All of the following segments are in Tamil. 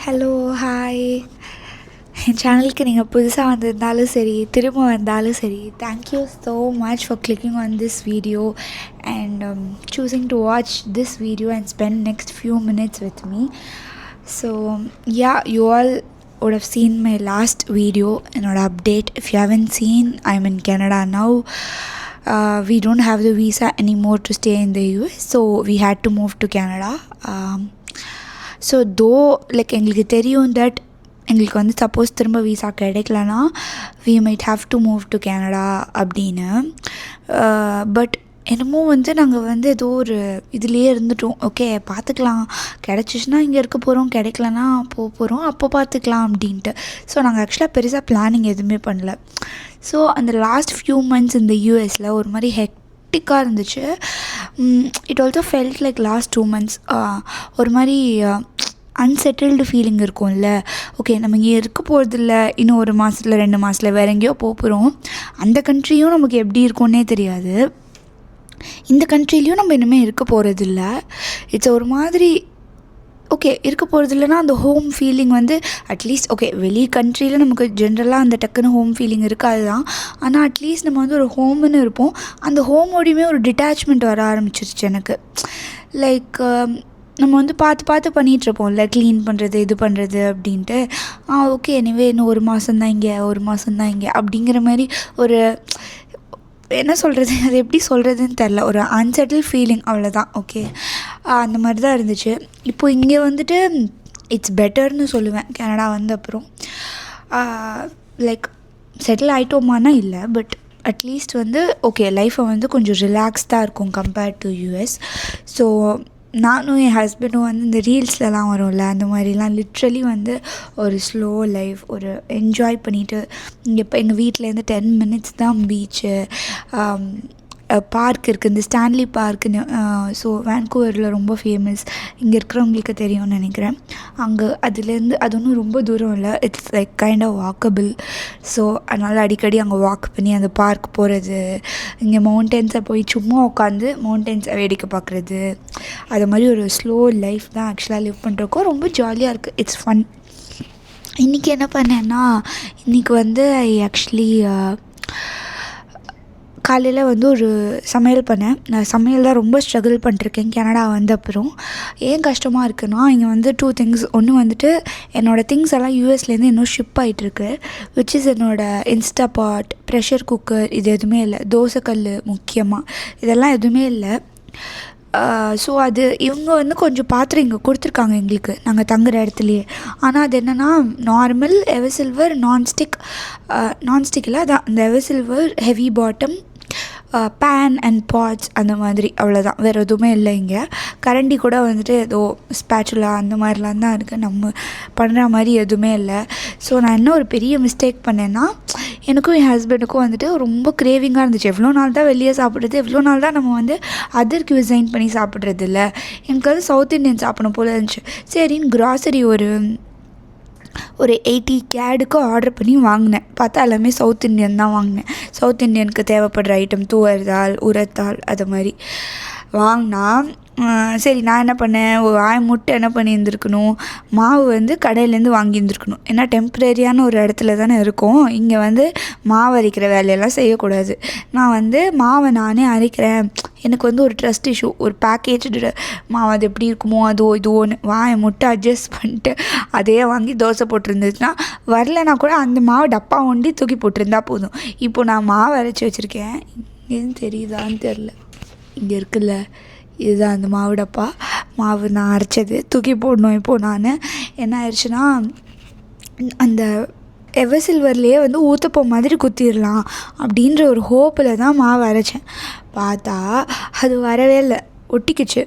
Hello, hi. என் சேனலுக்கு நீங்கள் புதுசாக வந்திருந்தாலும் சரி, திரும்ப வந்தாலும் சரி, thank you so much for clicking on this video and choosing to watch this video and spend next few minutes with me. So yeah, you all would have seen my last video, என்னோட update. If you haven't seen, I'm in Canada now. We don't have the visa anymore to stay in the US, so we had to move to Canada. So எங்களுக்கு தெரியும் தட் எங்களுக்கு வந்து சப்போஸ் திரும்ப விசா கிடைக்கலனா we might have to move to Canada அப்படின்னு. பட் என்னமோ வந்து நாங்கள் வந்து ஏதோ ஒரு இதுலேயே இருந்துட்டோம். ஓகே, பார்த்துக்கலாம், கிடச்சிச்சின்னா இங்கே இருக்க போகிறோம், கிடைக்கலனா போகிறோம், அப்போ பார்த்துக்கலாம் அப்படின்ட்டு. ஸோ நாங்கள் ஆக்சுவலாக பெருசாக பிளானிங் எதுவுமே பண்ணல. ஸோ அந்த லாஸ்ட் ஃபியூ மந்த்ஸ் இந்த யூஎஸில் ஒரு மாதிரி ஹெக்டிக்காக இருந்துச்சு. It also felt like last 2 months ஒரு மாதிரி அன்செட்டில்டு ஃபீலிங் இருக்கும்ல. ஓகே, நம்ம இங்கே இருக்க போகிறதில்ல, இன்னும் 1 மாதத்தில் 2 மாதத்தில் வேறு எங்கேயோ போகிறோம். அந்த கண்ட்ரியும் நமக்கு எப்படி இருக்கும்னே தெரியாது, இந்த கண்ட்ரிலையும் நம்ம இனிமேல் இருக்க போகிறதில்ல. இட்ஸ் ஒரு மாதிரி ஓகே இருக்க போகிறதில்லனா அந்த ஹோம் ஃபீலிங் வந்து அட்லீஸ்ட் ஓகே வெளி கண்ட்ரியில் நமக்கு ஜென்ரலாக அந்த டக்குன்னு ஹோம் ஃபீலிங் இருக்காது தான். ஆனால் அட்லீஸ்ட் நம்ம வந்து ஒரு ஹோம்னு இருப்போம். அந்த ஹோமோடையுமே ஒரு டிட்டாச்மெண்ட் வர ஆரம்பிச்சிருச்சு எனக்கு. லைக் நம்ம வந்து பார்த்து பண்ணிகிட்ருப்போம்ல, க்ளீன் பண்ணுறது இது பண்ணுறது அப்படின்ட்டு. ஓகே எனிவே இன்னும் 1 மாதம்தான் இங்கே அப்படிங்கிற மாதிரி ஒரு என்ன சொல்கிறது, அது எப்படி சொல்கிறதுன்னு தெரில, ஒரு அன்செட்டில் ஃபீலிங், அவ்வளோதான். ஓகே, அந்த மாதிரி தான் இருந்துச்சு. இப்போது இங்கே வந்துட்டு இட்ஸ் பெட்டர்னு சொல்லுவேன். கனடா வந்த அப்புறம் லைக் செட்டில் ஆகிட்டோமானா இல்லை, பட் அட்லீஸ்ட் வந்து ஓகே லைஃப்பை வந்து கொஞ்சம் ரிலாக்ஸ்டாக இருக்கும் கம்பேர்ட் டு யூஎஸ். ஸோ நானும் என் ஹஸ்பண்டும் வந்து இந்த ரீல்ஸ்லலாம் வரும்ல, அந்த மாதிரிலாம் லிட்ரலி வந்து ஒரு ஸ்லோ லைஃப், ஒரு என்ஜாய் பண்ணிவிட்டு இங்கே இப்போ எங்கள் வீட்டிலேருந்து 10 minutes தான் பீச்சு, பார்க் இருக்குது, இந்த ஸ்டான்லி பார்க்குன்னு. ஸோ வேன்கூவரில் ரொம்ப ஃபேமஸ், இங்கே இருக்கிறவங்களுக்கு தெரியும்னு நினைக்கிறேன். அங்கே அதுலேருந்து அது ஒன்றும் ரொம்ப தூரம் இல்லை, it's like kind of walkable. So அதனால் அடிக்கடி அங்கே வாக் பண்ணி அந்த பார்க் போகிறது, இங்கே மவுண்டன்ஸை போய் சும்மா உட்காந்து மவுண்டன்ஸை வேடிக்கை பார்க்குறது, அது மாதிரி ஒரு ஸ்லோ லைஃப் தான் ஆக்சுவலாக லிவ் பண்ணுறக்கோ ரொம்ப ஜாலியாக இருக்குது. It's fun. இன்றைக்கி என்ன பண்ணேன்னா, இன்றைக்கி வந்து ஐ ஆக்சுவலி காலையில் வந்து ஒரு சமையல் பண்ணேன். நான் சமையல் தான் ரொம்ப ஸ்ட்ரகிள் பண்ணிருக்கேன் கனடா வந்த அப்புறம். ஏன் கஷ்டமாக இருக்குன்னா, இங்கே வந்து 2 things. ஒன்று வந்துட்டு என்னோடய திங்ஸ் எல்லாம் யூஎஸ்லேருந்து இன்னும் ஷிப் ஆகிட்டுருக்கு, விச் இஸ் என்னோடய இன்ஸ்டாபாட், ப்ரெஷர் குக்கர், இது எதுவுமே இல்லை. தோசைக்கல் முக்கியமாக, இதெல்லாம் எதுவுமே இல்லை. ஸோ அது இவங்க வந்து கொஞ்சம் பாத்திரம் இங்கே கொடுத்துருக்காங்க எங்களுக்கு, நாங்கள் தங்குற இடத்துலையே. ஆனால் அது என்னென்னா நார்மல் எவர்சில்வர் நான்ஸ்டிக்கில் அதான் இந்த eversilver heavy bottom pan and pots அந்த மாதிரி, அவ்வளோதான். வேறு எதுவுமே இல்லை இங்கே. கரண்டி கூட வந்துட்டு ஏதோ ஸ்பேச்சுலா அந்த மாதிரிலாம் தான் இருக்குது, நம்ம பண்ணுற மாதிரி எதுவுமே இல்லை. ஸோ நான் என்ன ஒரு பெரிய மிஸ்டேக் பண்ணேன்னா, எனக்கும் என் ஹஸ்பண்டுக்கும் வந்துட்டு ரொம்ப கிரேவிங்காக இருந்துச்சு. எவ்வளோ நாள் தான் வெளியே சாப்பிட்றது, எவ்வளோ நாள் தான் நம்ம வந்து அதர் கியூசைன் பண்ணி சாப்பிட்றது இல்லை. எனக்கு வந்து சவுத் இண்டியன் சாப்பிடணும் போல இருந்துச்சு. சரின்னு க்ராசரி ஒரு 80 CADக்கு ஆர்டர் பண்ணி வாங்கினேன். பார்த்தா எல்லாமே சவுத் இண்டியன் தான் வாங்கினேன். சவுத் இண்டியனுக்கு தேவைப்படுற ஐட்டம் தூவர் தால், உரத்தால், அது மாதிரி வாங்கினா. சரி, நான் என்ன பண்ணேன், ஒரு முட்டை என்ன பண்ணியிருந்துருக்கணும், மாவு வந்து கடையிலேருந்து வாங்கியிருந்துருக்கணும். ஏன்னா டெம்ப்ரரியான ஒரு இடத்துல தானே இருக்கும், இங்கே வந்து மாவு அரைக்கிற வேலையெல்லாம் செய்யக்கூடாது. நான் வந்து மாவை நானே அரைக்கிறேன், எனக்கு வந்து ஒரு ட்ரஸ்ட் இஷ்யூ. ஒரு பேக்கேஜ்டு மாவு அது எப்படி இருக்குமோ அதோ இதுவோன்னு முட்டை அட்ஜஸ்ட் பண்ணிட்டு அதே வாங்கி தோசை போட்டிருந்துச்சுன்னா, வரலைன்னா கூட அந்த மாவு டப்பா ஒண்டி தூக்கி போட்டிருந்தா போதும். இப்போது நான் மாவு அரைச்சி வச்சுருக்கேன், எதுவும் தெரியுதான்னு தெரில, இங்கே இருக்குல்ல, இதுதான் அந்த மாவு டப்பா. மாவு நான் அரைச்சது தூக்கி போடணும். இப்போது நான் என்ன ஆயிடுச்சுன்னா, அந்த எவர்சில்வர்லேயே வந்து ஊற்றப்போ மாதிரி குத்திடலாம் அப்படின்ற ஒரு ஹோப்பில் தான் மாவு அரைச்சேன். பார்த்தா அது வரவே இல்லை, ஒட்டிக்கிச்சு.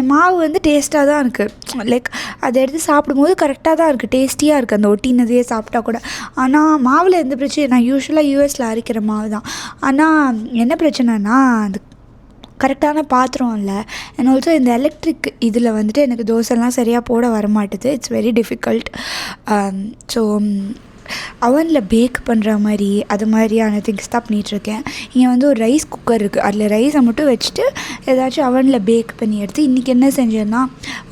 என் மாவு வந்து டேஸ்ட்டாக தான் இருக்குது, லைக் அதை எடுத்து சாப்பிடும்போது கரெக்டாக தான் இருக்குது, டேஸ்டியாக இருக்குது அந்த ஒட்டினதையே சாப்பிட்டா கூட. ஆனால் மாவில் எந்த பிரச்சனை, நான் யூஸ்வலாக யூஎஸில் அரைக்கிற மாவு தான். ஆனால் என்ன பிரச்சனைனா, அது கரெக்டான பாத்திரம் இல்லை. அண்ட் ஆல்சோ இந்த எலக்ட்ரிக் இதில் வந்துட்டு எனக்கு தோசைலாம் சரியாக போட வரமாட்டுது. It's very difficult. ஸோ அவனில் பேக் பண்ணுற மாதிரி அது மாதிரியான திங்ஸ் தான் பண்ணிகிட்ருக்கேன். இங்கே வந்து ஒரு ரைஸ் குக்கர் இருக்குது, அதில் ரைஸை மட்டும் வச்சுட்டு ஏதாச்சும் அவனில் பேக் பண்ணி எடுத்து இன்றைக்கி என்ன செஞ்சேன்னா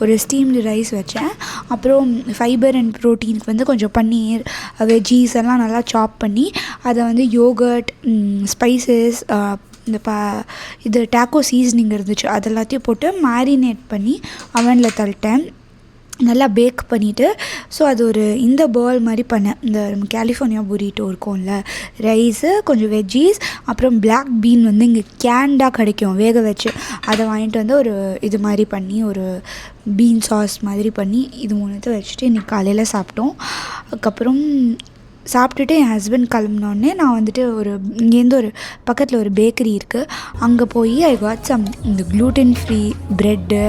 ஒரு ஸ்டீம்டு ரைஸ் வச்சேன். அப்புறம் ஃபைபர் அண்ட் ப்ரோட்டீனுக்கு வந்து கொஞ்சம் பன்னீர் வெஜ்ஜீஸ் எல்லாம் நல்லா சாப் பண்ணி அதை வந்து யோகர்ட் ஸ்பைசஸ் இந்த இது டேக்கோ சீசனிங் இருந்துச்சு அது எல்லாத்தையும் போட்டு மேரினேட் பண்ணி அவனில் தள்ளிட்டேன். நல்லா பேக் பண்ணிவிட்டு ஸோ அது ஒரு இந்த பால் மாதிரி பண்ணேன். இந்த கலிஃபோர்னியா புரிட்டோ இருக்கும்ல, ரைஸு கொஞ்சம் வெஜ்ஜீஸ் அப்புறம் பிளாக் பீன் வந்து இங்கே கேண்டாக கிடைக்கும் வேக வச்சு, அதை வாங்கிட்டு வந்து ஒரு இது மாதிரி பண்ணி ஒரு பீன் சாஸ் மாதிரி பண்ணி இது மூணுத்தை வச்சுட்டு இன்றைக்கி காலையில் சாப்பிட்டோம். அதுக்கப்புறம் சாப்பிட்டுட்டு என் ஹஸ்பண்ட் கிளம்புனோடனே நான் வந்துட்டு ஒரு இங்கேருந்து ஒரு பக்கத்தில் ஒரு பேக்கரி இருக்குது, அங்கே போய் ஐ காட் சம் இந்த க்ளூட்டன் ஃப்ரீ ப்ரெட்டு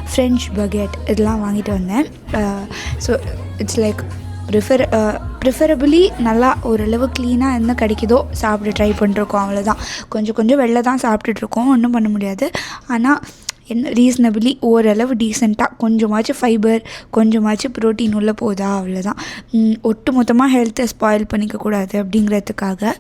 ஃப்ரெஞ்ச் பகெட் இதெல்லாம் வாங்கிட்டு வந்தேன். ஸோ இட்ஸ் லைக் ப்ரிஃபரபிளி நல்லா ஓரளவு க்ளீனாக என்ன கிடைக்குதோ சாப்பிட ட்ரை பண்ணிருக்கோம், அவ்வளோதான். கொஞ்சம் வெளில தான் சாப்பிட்டுட்ருக்கோம், ஒன்றும் பண்ண முடியாது. ஆனால் என்ன ரீசனபிளி ஓரளவு டீசெண்டாக கொஞ்சமாச்சும் ஃபைபர் கொஞ்சமாச்சும் ப்ரோட்டீன் உள்ளே போதா, அவ்வளோதான். ஒட்டு மொத்தமாக ஹெல்த்தை ஸ்பாயில் பண்ணிக்கக்கூடாது அப்படிங்கிறதுக்காக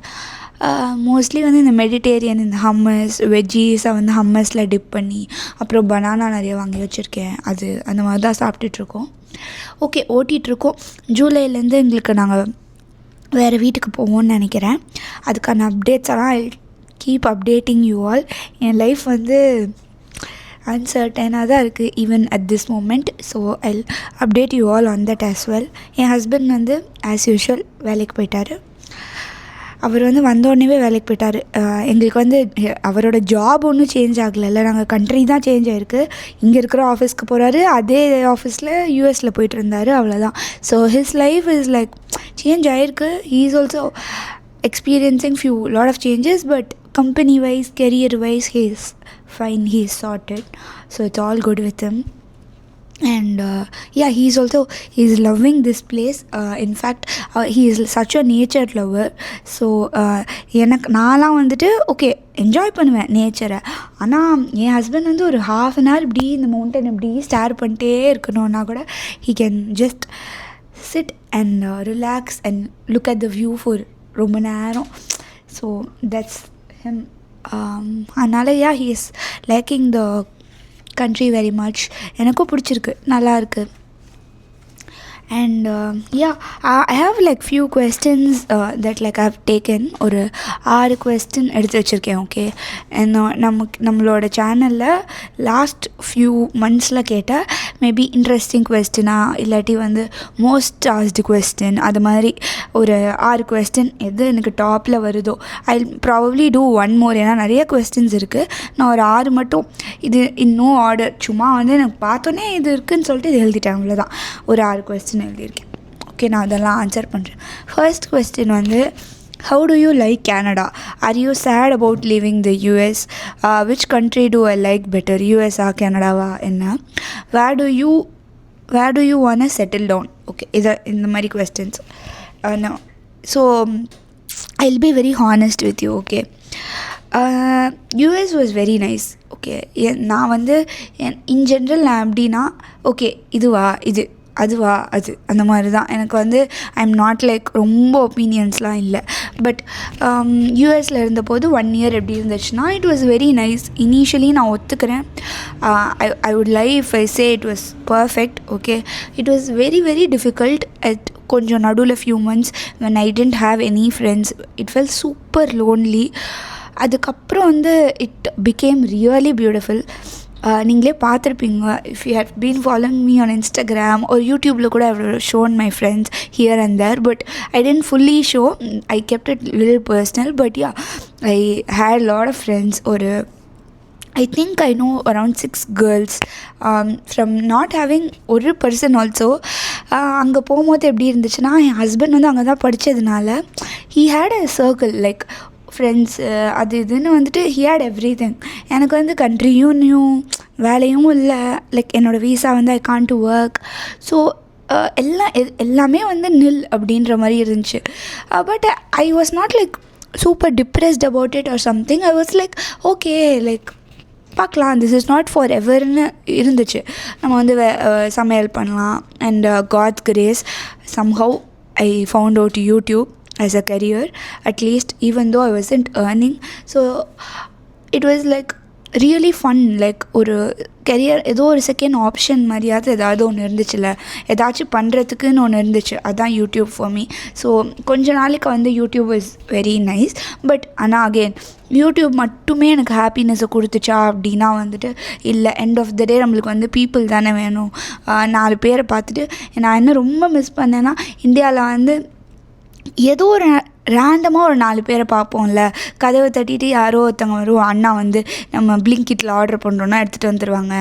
மோஸ்ட்லி வந்து இந்த மெடிடேரியன் இந்த ஹம்மஸ் வெஜ்ஜீஸை வந்து ஹம்மஸில் டிப் பண்ணி அப்புறம் பனானா நிறைய வாங்கி வச்சுருக்கேன், அது அந்த மாதிரி தான் சாப்பிட்டுட்ருக்கோம். ஓகே, ஓட்டிகிட்ருக்கோம். ஜூலைலேருந்து எங்களுக்கு நாங்கள் வேறு வீட்டுக்கு போவோம்னு நினைக்கிறேன். அதுக்கான அப்டேட்ஸ் எல்லாம் I keep updating you all. என் லைஃப் வந்து அன்சர்டனாக தான் இருக்குது even at this moment. So I'll update you all on that as well. என் ஹஸ்பண்ட் வந்து ஆஸ் யூஷுவல் வேலைக்கு போயிட்டார். அவர் வந்து வந்தோடனே வேலைக்கு போயிட்டார். எங்களுக்கு வந்து அவரோட ஜாப் ஒன்றும் சேஞ்ச் ஆகலைல்ல, நாங்கள் கண்ட்ரி தான் சேஞ்ச் ஆகிருக்கு. இங்கே இருக்கிற ஆஃபீஸ்க்கு போகிறாரு, அதே ஆஃபீஸில் யூஎஸில் போயிட்டு இருந்தார், அவ்வளோதான். So his life is like change ஆகிருக்கு. He is also experiencing lot of changes, but company wise, career wise, he is fine, he is sorted, so it's all good with him. And yeah, he's loving this place. In fact he is such a nature lover. So எனக்கு நான்லாம் வந்துட்டு ஓகே என்ஜாய் பண்ணுவேன் நேச்சரை. ஆனால் என் ஹஸ்பண்ட் வந்து ஒரு half an hour இப்படி இந்த மவுண்டன் இப்படி ஸ்டார் பண்ணிட்டே இருக்கணும்னா கூட he can just sit and relax and look at the view for ரொம்ப நேரம். So that's him. அதனால் yeah he is liking the country very much. எனக்கும் பிடிச்சிருக்கு, நல்லாயிருக்கு. And yeah, I have like few questions that like I've taken. ஒரு 6 question எடுத்து வச்சுருக்கேன். ஓகே, நம்மளோட சேனலில் லாஸ்ட் ஃபியூ மந்த்ஸில் கேட்ட மேபி இன்ட்ரெஸ்டிங் கொஸ்டினாக இல்லாட்டி வந்து மோஸ்ட் ஆஸ்டு கொஸ்டின் அது மாதிரி ஒரு 6 கொஸ்டின் எது எனக்கு டாப்பில் வருதோ ஐ ப்ராபப்ளி டூ ஒன் மோர். ஏன்னா நிறைய கொஸ்டின்ஸ் இருக்குது, நான் ஒரு 6 மட்டும் இது இன்னும் ஆர்டர் சும்மா வந்து எனக்கு பார்த்தோன்னே இது இருக்குதுன்னு சொல்லிட்டு இது எழுதிட்டேன், அவ்வளோதான். ஒரு 6 கொஸ்டின் எழுதியிருக்கேன். ஓகே, நான் அதெல்லாம் ஆன்சர் பண்ணுறேன். ஃபர்ஸ்ட் கொஸ்டின் வந்து how do you like Canada? Are you sad about leaving the US? Which country do I like better, US or Canada? என்ன where do you want to settle down? Okay, இந்த மாதிரி questions. No, so I'll be very honest with you. Okay, US was very nice. Okay, நான் வந்து இன் ஜென்ரல் நான் எப்படின்னா ஓகே இதுவா இது அதுவா அது அந்த மாதிரி தான் எனக்கு வந்து ஐ எம் நாட் லைக் ரொம்ப ஒப்பீனியன்ஸ்லாம் இல்லை. பட் யூஎஸில் இருந்தபோது 1 year எப்படி இருந்துச்சுன்னா it was very nice. Initially நான் ஒத்துக்கிறேன், I would lie if I say it was perfect. Okay, it was very very difficult at கொஞ்சம் நடுவில் few months when I didn't have any friends. It felt super lonely. அதுக்கப்புறம் வந்து இட் பிகேம் ரியலி பியூட்டிஃபுல். நீங்களே பார்த்துருப்பீங்க, if you have been following me on Instagram ஒரு யூடியூப்பில் கூட I shown my friends here and there. But I didn't fully show, I kept it little personal. But yeah, I had lot of friends. ஒரு I think I know around 6 girls from not having ஒரு பர்சன் ஆல்சோ. அங்கே போகும்போது எப்படி இருந்துச்சுன்னா என் ஹஸ்பண்ட் வந்து அங்கே தான் படித்ததுனால he had a circle like friends அது இதுன்னு வந்துட்டு he had everything. எனக்கு வந்து கண்ட்ரியும் நியூ, வேலையும் இல்லை, லைக் என்னோடய வீசா வந்து I can't to work. So எல்லாமே வந்து நில் அப்படின்ற மாதிரி இருந்துச்சு. But I was not like super depressed about it or something. I was like okay, like பார்க்கலாம், திஸ் இஸ் நாட் ஃபார் எவர்னு இருந்துச்சு. நம்ம வந்து சமையல் பண்ணலாம் and God's grace somehow I found out YouTube as a career, at least, even though I wasn't earning. So it was like really fun. Like ஒரு கெரியர் ஏதோ ஒரு செகண்ட் ஆப்ஷன் மாதிரியாவது ஏதாவது ஒன்று இருந்துச்சுல்ல, ஏதாச்சும் பண்ணுறதுக்குன்னு ஒன்று இருந்துச்சு. அதுதான் யூடியூப் ஃபார் மீ. ஸோ கொஞ்ச நாளைக்கு வந்து YouTube is very nice. But ஆனால் அகெயின் யூடியூப் மட்டுமே எனக்கு ஹாப்பினஸை கொடுத்துச்சா அப்படின்னா வந்துட்டு இல்லை. எண்ட் ஆஃப் த டே நம்மளுக்கு வந்து பீப்புள் தானே வேணும். 4 பேரை பார்த்துட்டு நான் என்ன ரொம்ப மிஸ் பண்ணேன்னா, இந்தியாவில் வந்து ஏதோ ஒரு ரேண்டமாக ஒரு 4 பேரை பார்ப்போம்ல, கதவை தட்டிட்டு யாரோ ஒருத்தவங்க வரும், அண்ணா வந்து நம்ம பிளிங்கிட்டில் ஆர்டர் பண்ணுறோன்னா எடுத்துகிட்டு வந்துடுவாங்க.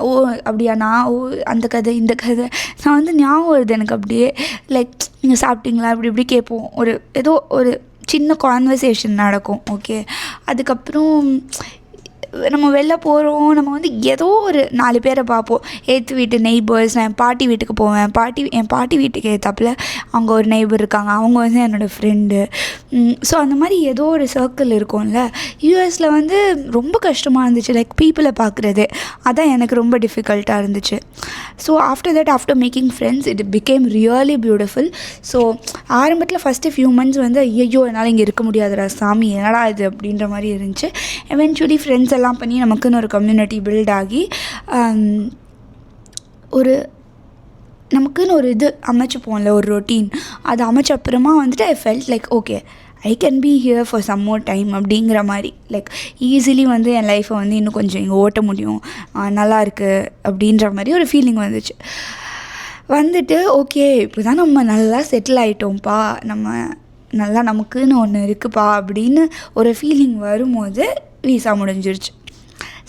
ஓ அப்படியாண்ணா, ஓ அந்த கதை இந்த கதை நான் வந்து ஞாபகம் வருது எனக்கு அப்படியே. லைக் நீங்கள் சாப்பிட்டீங்களா இப்படி இப்படி கேட்போம். ஏதோ ஒரு சின்ன கான்வர்சேஷன் நடக்கும். ஓகே, அதுக்கப்புறம் நம்ம வெளில போகிறோம், நம்ம வந்து ஏதோ ஒரு 4 பேரை பார்ப்போம். ஏற்று வீட்டு நெய்பர்ஸ். நான் என் பாட்டி வீட்டுக்கு போவேன். என் பாட்டி வீட்டுக்கு ஏற்றாப்புல அங்கே ஒரு நெய்பர் இருக்காங்க, அவங்க வந்து என்னோடய ஃப்ரெண்டு. ஸோ அந்த மாதிரி ஏதோ ஒரு சர்க்கிள் இருக்கும்ல. யூஎஸில் வந்து ரொம்ப கஷ்டமாக இருந்துச்சு, லைக் பீப்புளை பார்க்குறது. அதான் எனக்கு ரொம்ப டிஃபிகல்ட்டாக இருந்துச்சு. So after making friends it became really beautiful. So ஆரம்பத்தில் ஃபஸ்ட்டு ஃபியூ மந்த்ஸ் வந்து ஐயோ என்னால் இங்கே இருக்க முடியாதுடா சாமி, என்னடா இது அப்படின்ற மாதிரி இருந்துச்சு. எவென்ச்சுவலி ஃப்ரெண்ட்ஸ் எல்லாம் பண்ணி நமக்குன்னு ஒரு கம்யூனிட்டி பில்ட் ஆகி நமக்குன்னு ஒரு இது அமைச்சுப்போம்ல, ஒரு ரொட்டீன். அது அமைச்ச அப்புறமா வந்துட்டு I felt like okay, I can be here for some more time அப்படிங்கிற மாதிரி. லைக் ஈஸிலி வந்து என் லைஃப்பை வந்து இன்னும் கொஞ்சம் இங்கே ஓட்ட முடியும், நல்லா இருக்குது அப்படின்ற மாதிரி ஒரு ஃபீலிங் வந்துச்சு. வந்துட்டு ஓகே இப்போ தான் நம்ம நல்லா செட்டில் ஆகிட்டோம்ப்பா, நம்ம நல்லா நமக்குன்னு ஒன்று இருக்குப்பா அப்படின்னு ஒரு ஃபீலிங் வரும்போது வீசா முடிஞ்சிருச்சு.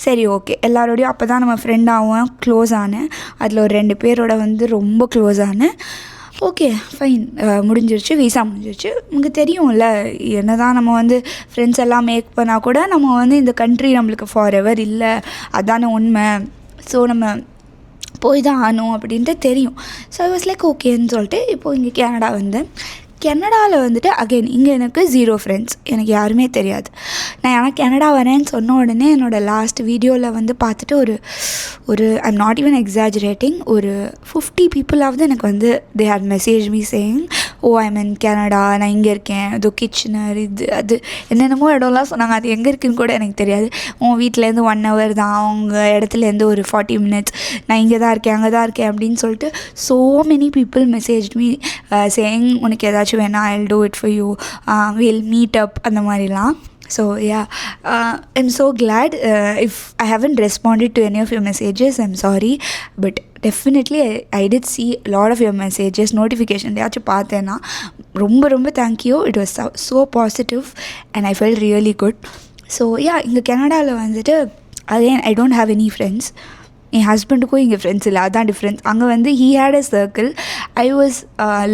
சரி ஓகே, எல்லாரோடையும் அப்போ தான் நம்ம ஃப்ரெண்டாகவும் க்ளோஸ் ஆனேன். அதில் ஒரு 2 பேரோட வந்து ரொம்ப க்ளோஸ் ஆனேன். ஓகே ஃபைன், முடிஞ்சிருச்சு, வீசா முடிஞ்சிருச்சு. உங்களுக்கு தெரியும்ல, என்ன தான் நம்ம வந்து ஃப்ரெண்ட்ஸ் எல்லாம் மேக் பண்ணால் கூட நம்ம வந்து இந்த கண்ட்ரி நம்மளுக்கு ஃபார் எவர் இல்லை, அதான உண்மை. ஸோ நம்ம போய் தான் ஆகணும் அப்படின்ட்டு தெரியும். ஸோ ஐ வாஸ் லைக் ஓகேன்னு சொல்லிட்டு இப்போது இங்கே கனடா வந்தேன். கனடாவில் வந்துட்டு அகெயின் இங்கே எனக்கு 0 ஃப்ரெண்ட்ஸ், எனக்கு யாருமே தெரியாது. நான் ஆனால் கனடா வரேன்னு சொன்ன உடனே என்னோடய லாஸ்ட் வீடியோவில் வந்து பார்த்துட்டு ஒரு ஐம் நாட் ஈவன் எக்ஸாஜரேட்டிங், ஒரு 50 பீப்புளாவது எனக்கு வந்து they had message me saying oh I'm in Canada, நான் இங்கே இருக்கேன், ஏதோ கிச்சனர் இது அது என்னென்னமோ இடம்லாம் சொன்னாங்க. அது எங்கே இருக்குதுன்னு கூட எனக்கு தெரியாது. உன் வீட்டிலேருந்து 1 hour தான், அவங்க இடத்துலேருந்து ஒரு 40 minutes, நான் இங்கே தான் இருக்கேன் அங்கே தான் இருக்கேன் அப்படின்னு சொல்லிட்டு so many people message me saying உனக்கு ஏதாச்சும் வேணா I'll do it for you, we'll meet up அந்த மாதிரிலாம். So yeah, I'm so glad. If I haven't responded to any of your messages, I'm sorry, but definitely I did see a lot of your messages, notification ஏதாச்சும் பார்த்தேன்னா ரொம்ப ரொம்ப thank you. It was so positive and I felt really good. So yeah, இங்கே கனடாவில் வந்துட்டு again I don't have any friends. என் ஹஸ்பண்டுக்கும் இங்கே ஃப்ரெண்ட்ஸ் இல்லை, அதுதான் டிஃப்ரென்ஸ். அங்கே வந்து he had a circle, I was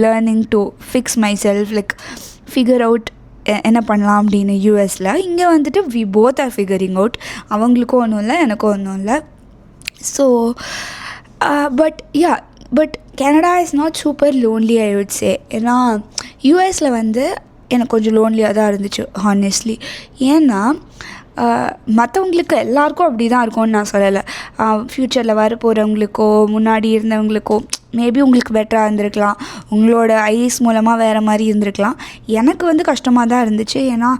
learning to fix myself, like figure out என்ன பண்ணலாம் அப்படின்னு. யூஎஸில் இங்கே வந்துட்டு we both are figuring out. அவங்களுக்கும் ஒன்றும் இல்லை, எனக்கும் ஒன்றும் இல்லை. So but Canada is not super lonely I would say. ஏன்னா யூஎஸில் வந்து எனக்கு கொஞ்சம் லோன்லியாக தான் இருந்துச்சு ஹானஸ்ட்லி. ஏன்னா மற்றவங்களுக்கு எல்லாருக்கும் அப்படி தான் இருக்கும்னு நான் சொல்லலை. ஃப்யூச்சரில் வர போகிறவங்களுக்கோ முன்னாடி இருந்தவங்களுக்கோ மேபி உங்களுக்கு பெட்டராக இருந்திருக்கலாம், உங்களோட ஐஸ் மூலமாக வேறு மாதிரி இருந்திருக்கலாம். எனக்கு வந்து கஷ்டமாக தான் இருந்துச்சு. ஏன்னா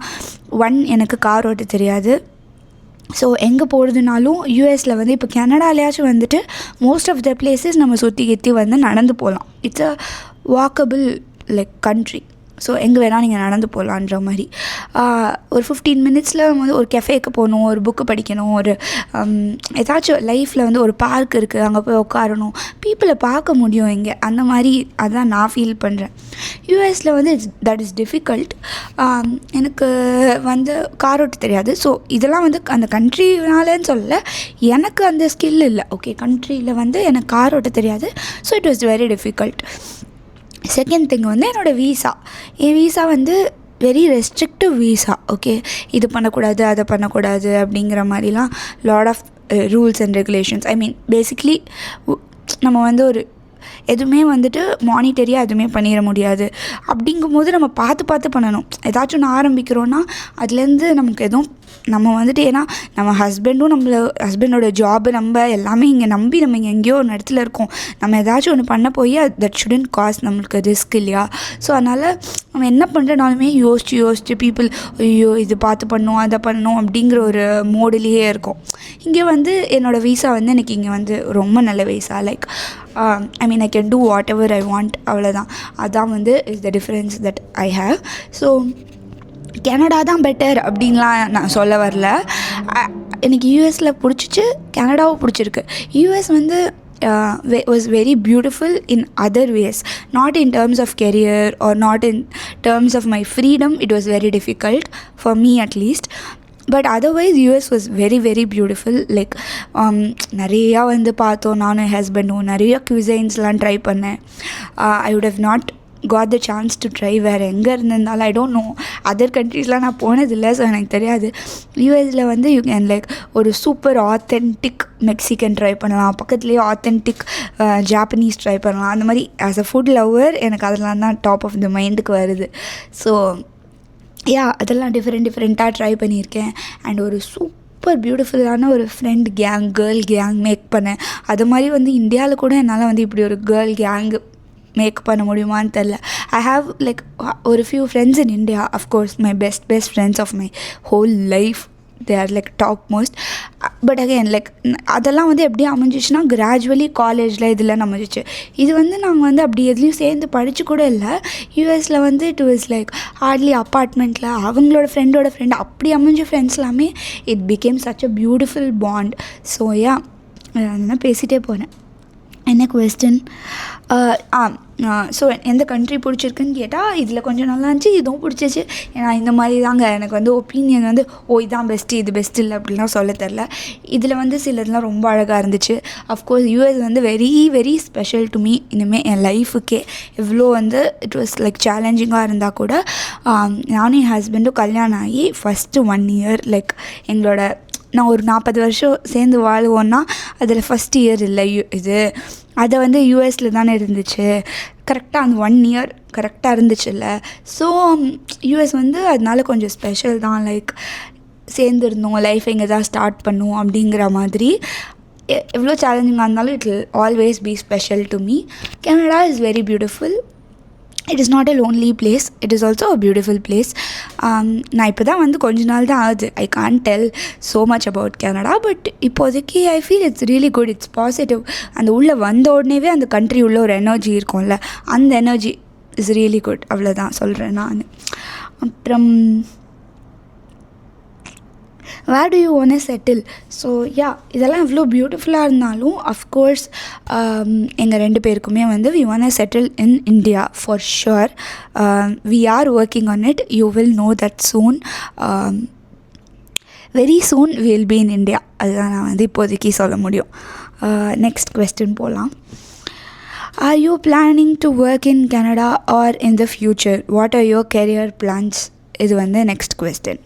எனக்கு கார் ஓட்ட தெரியாது. ஸோ எங்கே போகிறதுனாலும் யூஎஸில் வந்து இப்போ கனடாலேயாச்சும் வந்துட்டு மோஸ்ட் ஆஃப் த பிளேஸஸ் நம்ம சுற்றி வந்து நடந்து போகலாம். It's a walkable like country. So எங்கே வேணால் நீங்கள் நடந்து போகலான்ற மாதிரி. ஒரு 15 minutesல வந்து ஒரு கெஃபேக்கு போகணும், ஒரு புக்கு படிக்கணும், ஒரு ஏதாச்சும் லைஃப்பில் வந்து ஒரு பார்க் இருக்குது, அங்கே போய் உட்காரணும், பீப்புளை பார்க்க முடியும் இங்கே. அந்த மாதிரி அதான் நான் ஃபீல் பண்ணுறேன். யூஎஸில் வந்து தட் இஸ் டிஃபிகல்ட். எனக்கு வந்து கார் ஓட்ட தெரியாது. ஸோ இதெல்லாம் வந்து அந்த கண்ட்ரினாலன்னு சொல்லலை, எனக்கு அந்த ஸ்கில் இல்லை. ஓகே, கண்ட்ரியில் வந்து எனக்கு கார் ஓட்ட தெரியாது. So it was very difficult. Second thing வந்து என்னோடய வீசா. என் வீசா வந்து வெரி ரெஸ்ட்ரிக்டிவ் வீசா. ஓகே, இது பண்ணக்கூடாது அதை பண்ணக்கூடாது அப்படிங்கிற மாதிரிலாம் lot of rules and regulations. I mean basically நம்ம வந்து ஒரு எதுவுமே வந்துட்டு மானிட்டரியாக எதுவுமே பண்ணிட முடியாது. அப்படிங்கும்போது நம்ம பார்த்து பண்ணணும். ஏதாச்சும் ஒன்று ஆரம்பிக்கிறோன்னா அதுலேருந்து நமக்கு எதுவும் நம்ம வந்துட்டு ஏன்னா நம்ம ஹஸ்பண்டோட ஜாபு நம்ம எல்லாமே இங்கே நம்பி நம்ம இங்கே எங்கேயோ ஒரு இடத்துல இருக்கோம். நம்ம ஏதாச்சும் ஒன்று பண்ண போய் தட் ஷுடன்ட் காஸ்ட் நம்மளுக்கு ரிஸ்க் இல்லையா? ஸோ அதனால் நம்ம என்ன பண்ணுறனாலுமே யோசிச்சு பீப்புள் ஐயோ இது பார்த்து பண்ணணும் அதை பண்ணணும் அப்படிங்கிற ஒரு மோடிலேயே இருக்கும். இங்கே வந்து என்னோடய வீசா வந்து எனக்கு இங்கே வந்து ரொம்ப நல்ல visa. Like I can do what ever I want, அவ்வளோதான். அதான் வந்து is the difference that I have. So Canada தான் பெட்டர் அப்படின்லாம் நான் சொல்ல வரல. எனக்கு யூஎஸில் பிடிச்சிச்சு, கனடாவும் பிடிச்சிருக்கு. யூஎஸ் வந்து was very beautiful in other ways, not in terms of career or not in terms of my freedom. It was very difficult for me at least, but otherwise US was very very beautiful. Like நிறையா வந்து பார்த்தோம், நானும் என் ஹஸ்பண்டும் நிறைய cuisines-லாம் ட்ரை பண்ணேன். I would have not got the chance to try வேறு எங்கே இருந்திருந்தாலும். ஐ டோன்ட் நோ, அதர் கண்ட்ரீஸ்லாம் நான் போனதில்லை, ஸோ எனக்கு தெரியாது. யூஎஸில் வந்து யூ கேன் லைக் ஒரு சூப்பர் ஆத்தென்டிக் மெக்சிகன் ட்ரை பண்ணலாம், பக்கத்துலேயே ஆத்தென்டிக் ஜாப்பனீஸ் ட்ரை பண்ணலாம். அந்த மாதிரி ஆஸ் அ ஃபுட் லவ்வர் எனக்கு அதெல்லாம் தான் டாப் ஆஃப் த மைண்டுக்கு வருது. ஸோ அதெல்லாம் டிஃப்ரெண்ட்டாக ட்ரை பண்ணியிருக்கேன். அண்ட் ஒரு சூப்பர் பியூட்டிஃபுல்லான ஒரு கேர்ள் கேங் மேக் பண்ணேன். அது மாதிரி வந்து இந்தியாவில் கூட என்னால் வந்து இப்படி ஒரு கேர்ள் கேங் மேக் பண்ண முடியுமான்னு தெரில. ஐ ஹாவ் லைக் ஒரு few friends in India, of course my best friends of my whole life, they are like topmost. But again like அதெல்லாம் வந்து எப்படி அமைஞ்சிச்சுன்னா கிராஜுவலி காலேஜில் இதில் அமைஞ்சிச்சு. இது வந்து நாங்கள் வந்து அப்படி எதுலேயும் சேர்ந்து படித்து கூட இல்லை. யூஎஸில் வந்து இட் வாஸ் லைக் ஹார்ட்லி அப்பார்ட்மெண்ட்டில் அவங்களோட ஃப்ரெண்டோட ஃப்ரெண்ட் அப்படி அமைஞ்ச ஃப்ரெண்ட்ஸ் எல்லாமே it became such a beautiful bond. So அதெல்லாம் பேசிகிட்டே போனேன். என்ன கொஸ்டின்? ஸோ எந்த கண்ட்ரி பிடிச்சிருக்குன்னு கேட்டால் இதில் கொஞ்சம் நல்லா இருந்துச்சு, இதுவும் பிடிச்சிச்சு. ஏன்னா இந்த மாதிரி தாங்க எனக்கு வந்து ஒப்பீனியன் வந்து இதான் பெஸ்ட்டு இது பெஸ்ட் இல்லை அப்படின்லாம் சொல்ல தெரில. இதில் வந்து சிலதுலாம் ரொம்ப அழகாக இருந்துச்சு. அஃப்கோர்ஸ் யூஎஸ் வந்து very very special to me. இனிமேல் என் லைஃபுக்கே எவ்வளோ வந்து இட் வாஸ் லைக் சேலஞ்சிங்காக இருந்தால் கூட நானும் என் ஹஸ்பண்டும் கல்யாணம் ஆகி ஃபஸ்ட்டு 1 இயர் லைக் எங்களோட நான் ஒரு 40 வருஷம் சேர்ந்து வாழ்வோன்னா அதில் ஃபஸ்ட் இயர் இல்லை இது அதை வந்து யூஎஸில் தானே இருந்துச்சு. கரெக்டாக அந்த 1 இயர் கரெக்டாக இருந்துச்சுல்ல. ஸோ யூஎஸ் வந்து அதனால கொஞ்சம் ஸ்பெஷல் தான். லைக் சேர்ந்துருந்தோம், லைஃப் இங்கே தான் ஸ்டார்ட் பண்ணுவோம் அப்படிங்கிற மாதிரி. எவ்வளோ சேலஞ்சிங்காக இருந்தாலும் it will always be special to me. Canada is very beautiful. It is not a lonely place, it is also a beautiful place. நான் இப்போ தான் வந்து கொஞ்ச நாள் தான் ஆகுது. I can't tell so much about Canada, but இப்போதைக்கு I feel it's really good, it's positive. அந்த உள்ளே வந்த உடனேவே அந்த கண்ட்ரி உள்ள ஒரு எனர்ஜி இருக்கும்ல, அந்த எனர்ஜி இஸ் ரியலி குட். அவ்வளோதான் சொல்கிறேன் நான். அப்புறம் where do you want to settle? So இதெல்லாம் எவ்வளோ பியூட்டிஃபுல்லாக இருந்தாலும் அஃப்கோர்ஸ் எங்கள் 2 பேருக்குமே வந்து we want to settle in India for sure. We are working on it. You will know that soon. Very soon will be in India. அதுதான் நான் வந்து இப்போதைக்கு சொல்ல முடியும். நெக்ஸ்ட் கொஸ்டின் போகலாம். Are you planning to work in Canada or in the future? What are your career plans? இது வந்து நெக்ஸ்ட் கொஸ்டின்.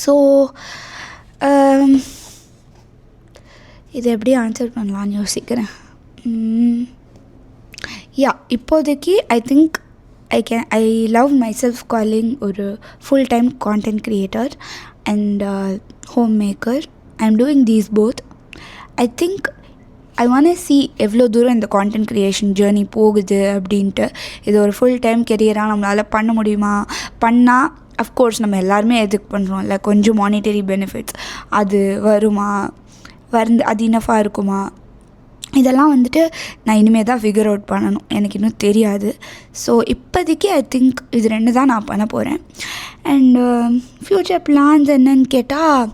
ஸோ இது எப்படி ஆன்சர் பண்ணலான்னு யோசிக்கிறேன். இப்போதைக்கு I think I love myself calling ஒரு full time content creator and homemaker. I am doing these both. I think I want to see எவ்வளோ தூரம் இந்த கான்டென்ட் க்ரியேஷன் ஜேர்னி போகுது அப்படின்ட்டு. இது ஒரு ஃபுல் டைம் கெரியராக நம்மளால் பண்ண முடியுமா? பண்ணால் அஃப்கோர்ஸ் நம்ம எல்லாருமே எதுக்கு பண்ணுறோம்ல, கொஞ்சம் மானிட்டரி பெனிஃபிட்ஸ் அது வருமா, அது இனஃபாக இருக்குமா, இதெல்லாம் வந்துட்டு நான் இனிமேல் தான் ஃபிகர் அவுட் பண்ணணும். எனக்கு இன்னும் தெரியாது. ஸோ இப்போதைக்கு ஐ திங்க் இது 2 தான் நான் பண்ண போகிறேன். அண்ட் ஃப்யூச்சர் பிளான்ஸ் என்னன்னு கேட்டால்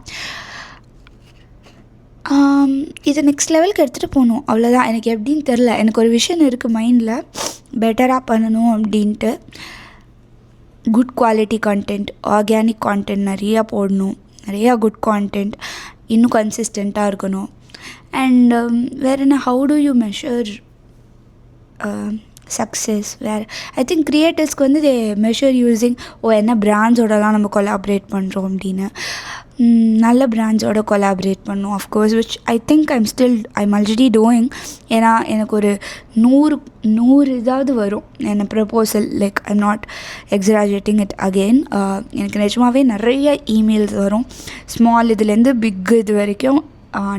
இதை நெக்ஸ்ட் லெவலுக்கு எடுத்துகிட்டு போகணும், அவ்வளோதான். எனக்கு எப்படின்னு தெரில. எனக்கு ஒரு விஷயம் இருக்குது மைண்டில், பெட்டராக பண்ணணும் அப்படின்ட்டு. Good quality content, organic content நிறையா போடணும், நிறையா குட் கான்டென்ட், இன்னும் கன்சிஸ்டண்ட்டாக இருக்கணும். அண்ட் வேறு என்ன, how do you measure success வேறு. ஐ திங்க் க்ரியேட்டர்ஸ்க்கு வந்து தே மெஷர் யூஸிங் என்ன பிராண்ட்ஸோடலாம் நம்ம கொலாபரேட் பண்ணுறோம் அப்படின்னு. நல்ல பிராண்ட்ஸோட கொலாபரேட் பண்ணோம் of course, which I think I'm already doing. ஏன்னா எனக்கு ஒரு 100 இதாவது வரும் என்ன proposal. Like I'm not exaggerating it again. எனக்கு நிஜமாகவே நிறைய இமெயில்ஸ் வரும், ஸ்மால் இதுலேருந்து பிக் இது வரைக்கும்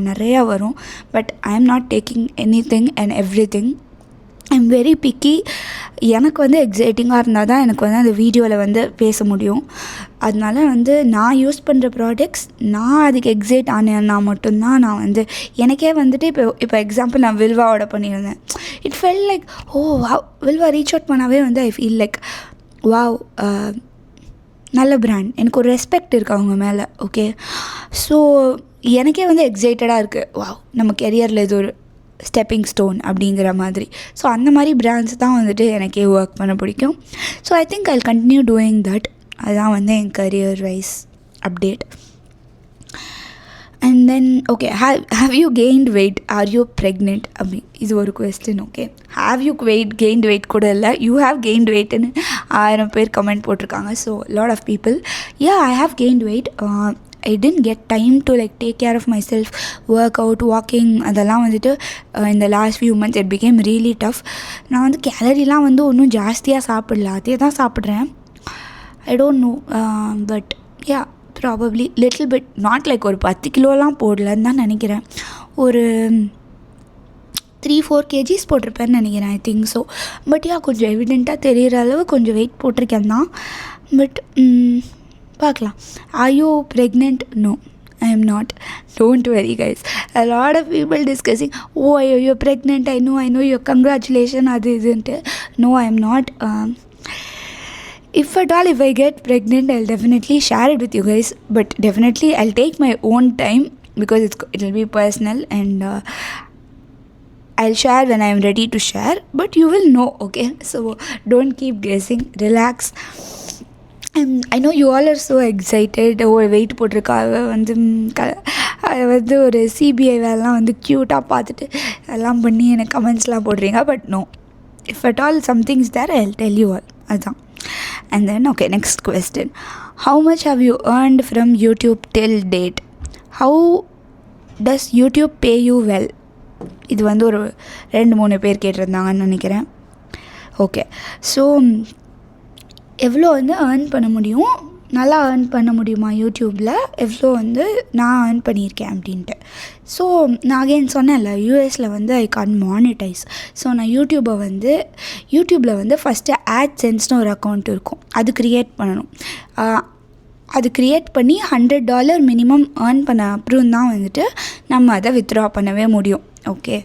நிறையா வரும். But I am not taking anything and everything. I'm very piggy. எனக்கு வந்து எக்ஸைட்டிங்காக இருந்தால் தான் எனக்கு வந்து அந்த வீடியோவில் வந்து பேச முடியும். அதனால வந்து நான் யூஸ் பண்ணுற ப்ராடக்ட்ஸ் நான் அதுக்கு எக்ஸைட் ஆனேன்னா மட்டும்தான் நான் வந்து எனக்கே வந்துட்டு இப்போ எக்ஸாம்பிள் நான் வில்வாவோட பண்ணியிருந்தேன். It felt like Vilva reach out பண்ணாவே வந்து ஐ ஃபீல் லைக் வாவ், நல்ல பிராண்ட், எனக்கு ஒரு ரெஸ்பெக்ட் இருக்குது அவங்க மேலே. ஓகே, ஸோ எனக்கே வந்து எக்ஸைட்டடாக இருக்குது. வாவ், நம்ம கெரியரில் இது ஒரு ஸ்டெப்பிங் ஸ்டோன் அப்படிங்கிற மாதிரி. ஸோ அந்த மாதிரி பிராண்ட்ஸ் தான் வந்துட்டு எனக்கே ஒர்க் பண்ண பிடிக்கும். So I think I'll continue doing that. அதுதான் வந்து என் career wise update. And then okay, have you gained weight, are you pregnant அப்படி இது ஒரு question. Okay, have you gained weight கூட இல்லை, யூ ஹாவ் கெயின்ட் வெயிட்னு 1000 பேர் கமெண்ட் போட்டிருக்காங்க. So lot of people, yeah I have gained weight. I didn't get time to like take care of myself, work out, walking, அதெல்லாம் வந்துட்டு in the last few months it became really tough. நான் வந்து கேலரிலாம் வந்து ஒன்றும் ஜாஸ்தியாக சாப்பிடல, அதே தான் சாப்பிட்றேன். I don't know, but yeah probably little bit, not like ஒரு 10 கிலோலாம் போடலன்னு தான் நினைக்கிறேன். ஒரு 3-4 kgs போட்டிருப்பேன்னு நினைக்கிறேன், I think so. But yeah கொஞ்சம் எவிடெண்ட்டாக தெரிகிற அளவு கொஞ்சம் வெயிட் போட்டிருக்கேன் தான். பட் பார்க்கலாம். Are you pregnant? No, I am not. Don't worry guys. A lot of people discussing, oh you're pregnant, I know you're congratulations, adu isn't. No, I am not. If at all, if I get pregnant, I'll definitely share it with you guys. But definitely I'll take my own time because it'll be personal, and I'll share when I'm ready to share. But you will know, okay? So don't keep guessing. Relax. I know you all are so excited. Weight போட்டிருக்காங்க வந்து வந்து ஒரு சிபிஐ வேலைலாம் வந்து க்யூட்டாக பார்த்துட்டு எல்லாம் பண்ணி எனக்கு கமெண்ட்ஸ்லாம் போடுறீங்க. But no, if at all something is there, I will tell you all. அதுதான். And then okay, next question. How much have you earned from YouTube till date? How does YouTube pay you well? இது வந்து ஒரு 2-3 பேர் கேட்டிருந்தாங்கன்னு நினைக்கிறேன். ஓகே, ஸோ எவ்வளோ வந்து ஏர்ன் பண்ண முடியும், நல்லா ஏர்ன் பண்ண முடியுமா யூடியூப்பில், எவ்வளோ வந்து நான் ஏர்ன் பண்ணியிருக்கேன் அப்படின்ட்டு. ஸோ நான் அகெயின் சொன்னேன்ல, யூஎஸில் வந்து ஐ கான் மானிட்டைஸ். ஸோ நான் யூடியூப்பில் வந்து ஃபஸ்ட்டு AdSenseன்னு ஒரு அக்கௌண்ட் இருக்கும், அது க்ரியேட் பண்ணணும். அது க்ரியேட் பண்ணி $100 மினிமம் ஏர்ன் பண்ண அப்புறம் தான் வந்துட்டு நம்ம அதை வித்ட்ரா பண்ணவே முடியும். ஓகே,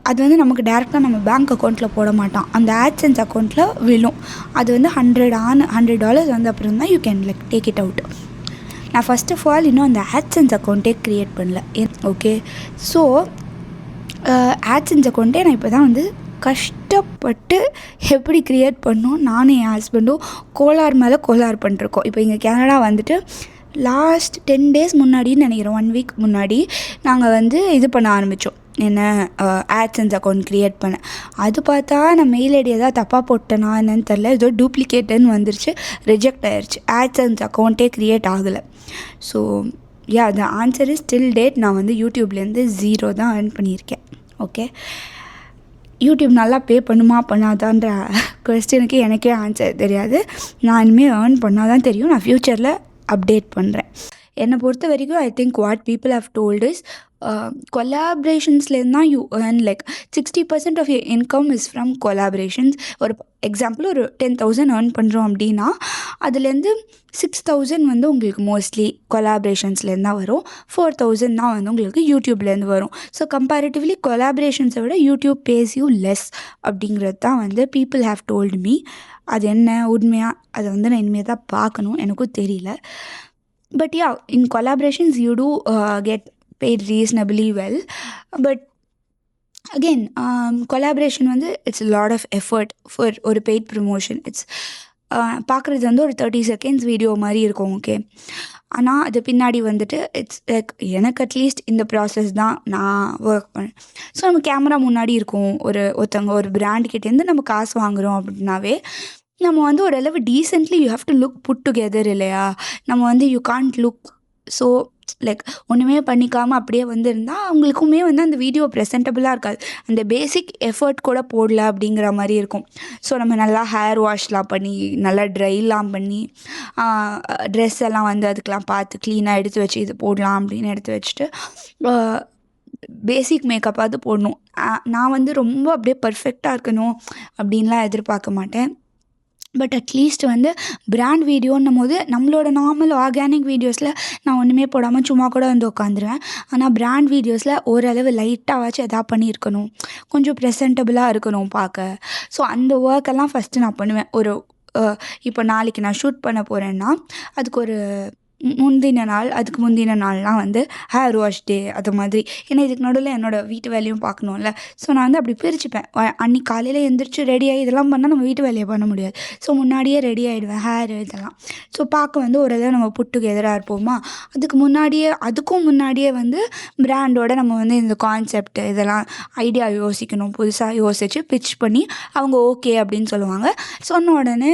அது வந்து நமக்கு டேரெக்டாக நம்ம பேங்க் அக்கௌண்ட்டில் போட மாட்டான், அந்த AdSense அக்கௌண்ட்டில் விழும். அது வந்து $100 வந்து அப்புறம் தான் you can like take it out. நான் ஃபஸ்ட் ஆஃப் ஆல் இன்னும் அந்த AdSense அக்கௌண்ட்டே க்ரியேட் பண்ணல. ஓகே, ஸோ AdSense அக்கௌண்ட்டே நான் இப்போ தான் வந்து கஷ்டப்பட்டு எப்படி க்ரியேட் பண்ணோம். நானும் என் ஹஸ்பண்டும் கோலார் மேலே கோலார் பண்ணிருக்கோம். இப்போ இங்கே கனடா வந்துட்டு லாஸ்ட் 10 days முன்னாடின்னு நினைக்கிறேன், 1 week முன்னாடி நாங்கள் வந்து இது பண்ண ஆரம்பித்தோம், என்ன AdSense அக்கௌண்ட் க்ரியேட் பண்ணேன். அது பார்த்தா நான் மெயில் ஐடி எதாவது தப்பாக போட்டேனா என்னன்னு தெரில, ஏதோ டூப்ளிகேட்டுன்னு வந்துருச்சு, ரிஜெக்ட் ஆயிடுச்சு, AdSense அக்கௌண்ட்டே க்ரியேட் ஆகலை. So yeah, the answer is still date நான் வந்து யூடியூப்லேருந்து 0 தான் ஏர்ன் பண்ணியிருக்கேன். ஓகே, யூடியூப் நல்லா பே பண்ணுமா பண்ணாதான்ற கொஸ்டினுக்கு எனக்கே ஆன்சர் தெரியாது. நான் இனிமேல் ஏர்ன் பண்ணால் தான் தெரியும். நான் ஃப்யூச்சரில் அப்டேட் பண்ணுறேன். என்னை பொறுத்த வரைக்கும் I think what people have told is கொலாபரேஷன்ஸ்லேருந்து தான் you earn like 60% of your income is from collaborations. ஒரு எக்ஸாம்பிள் ஒரு 10,000 ஏர்ன் பண்ணுறோம் அப்படின்னா அதுலேருந்து 6,000 வந்து உங்களுக்கு மோஸ்ட்லி கொலாபரேஷன்ஸ்லேருந்து தான் வரும், 4,000 தான் வந்து உங்களுக்கு யூடியூப்லேருந்து வரும். ஸோ கம்பேரிட்டிவ்லி கொலாபரேஷன்ஸை விட யூடியூப் பேஸ் யூ லெஸ் அப்படிங்கிறது தான் வந்து பீப்புள் ஹேவ் டோல்டு மீ. அது என்ன உண்மையாக அதை வந்து நான் இனிமேல் தான் பார்க்கணும், எனக்கும் தெரியல. But yeah, in collaborations you do get paid reasonably well. But again, collaboration வந்து it's a lot of effort for ஒரு paid promotion. It's பார்க்குறது வந்து ஒரு 30 seconds வீடியோ மாதிரி இருக்கும். ஓகே, ஆனால் அது பின்னாடி வந்துட்டு இட்ஸ் லைக் எனக்கு அட்லீஸ்ட் இந்த ப்ராசஸ் தான் நான் ஒர்க் பண்ணேன். ஸோ நம்ம கேமரா முன்னாடி இருக்கும், ஒருத்தவங்க ஒரு பிராண்டுக்கிட்டேருந்து நம்ம காசு வாங்குகிறோம் அப்படின்னாவே நம்ம வந்து ஓரளவு decently you have to look put together இல்லையா? நம்ம வந்து you can't look so like ஒன்றுமே பண்ணிக்காமல் அப்படியே வந்து இருந்தால் அவங்களுக்குமே வந்து அந்த வீடியோ ப்ரெசென்டபுளாக இருக்காது. அந்த பேசிக் எஃபர்ட் கூட போடல அப்படிங்கிற மாதிரி இருக்கும். ஸோ நம்ம நல்லா ஹேர் வாஷ்லாம் பண்ணி நல்லா ட்ரைலாம் பண்ணி ட்ரெஸ் எல்லாம் வந்து அதுக்கெலாம் பார்த்து க்ளீனாக எடுத்து வச்சு இது போடலாம் அப்படின்னு எடுத்து வச்சுட்டு பேசிக் மேக்கப்பாவது போடணும். நான் வந்து ரொம்ப அப்படியே பர்ஃபெக்டாக இருக்கணும் அப்படின்லாம் எதிர்பார்க்க மாட்டேன். பட் அட்லீஸ்ட் வந்து பிராண்ட் வீடியோன்னும் போது நம்மளோட நார்மல் ஆர்கானிக் வீடியோஸில் நான் ஒன்றுமே போடாமல் சும்மா கூட வந்து உட்காந்துருவேன். ஆனால் பிராண்ட் வீடியோஸில் ஓரளவு லைட்டாகவாச்சும் எதா பண்ணியிருக்கணும், கொஞ்சம் ப்ரெசென்டபுளாக இருக்கணும் பார்க்க. ஸோ அந்த ஒர்க்கெல்லாம் ஃபஸ்ட்டு நான் பண்ணுவேன். இப்போ நாளைக்கு நான் ஷூட் பண்ண போகிறேன்னா அதுக்கு ஒரு அதுக்கு முந்தின நாள்லாம் வந்து ஹேர் வாஷ் டே அது மாதிரி. ஏன்னா இதுக்கு நடுவில் என்னோடய வீட்டு வேலையும் பார்க்கணும்ல. ஸோ நான் வந்து அப்படி பிரிச்சுப்பேன். அன்றைக்கி காலையில் எழுந்திரிச்சு ரெடியாகி இதெல்லாம் பண்ணால் நம்ம வீட்டு வேலையை பண்ண முடியாது. ஸோ முன்னாடியே ரெடி ஆகிடுவேன் ஹேர் இதெல்லாம். ஸோ பார்க்க வந்து ஓரளவு நம்ம புட்டுக்கு எதிராக இருப்போமா, அதுக்கும் முன்னாடியே வந்து பிராண்டோட நம்ம வந்து இந்த கான்செப்ட் இதெல்லாம் ஐடியா யோசிக்கணும். புதுசாக யோசித்து பிச் பண்ணி அவங்க ஓகே அப்படின்னு சொல்லுவாங்க. சொன்ன உடனே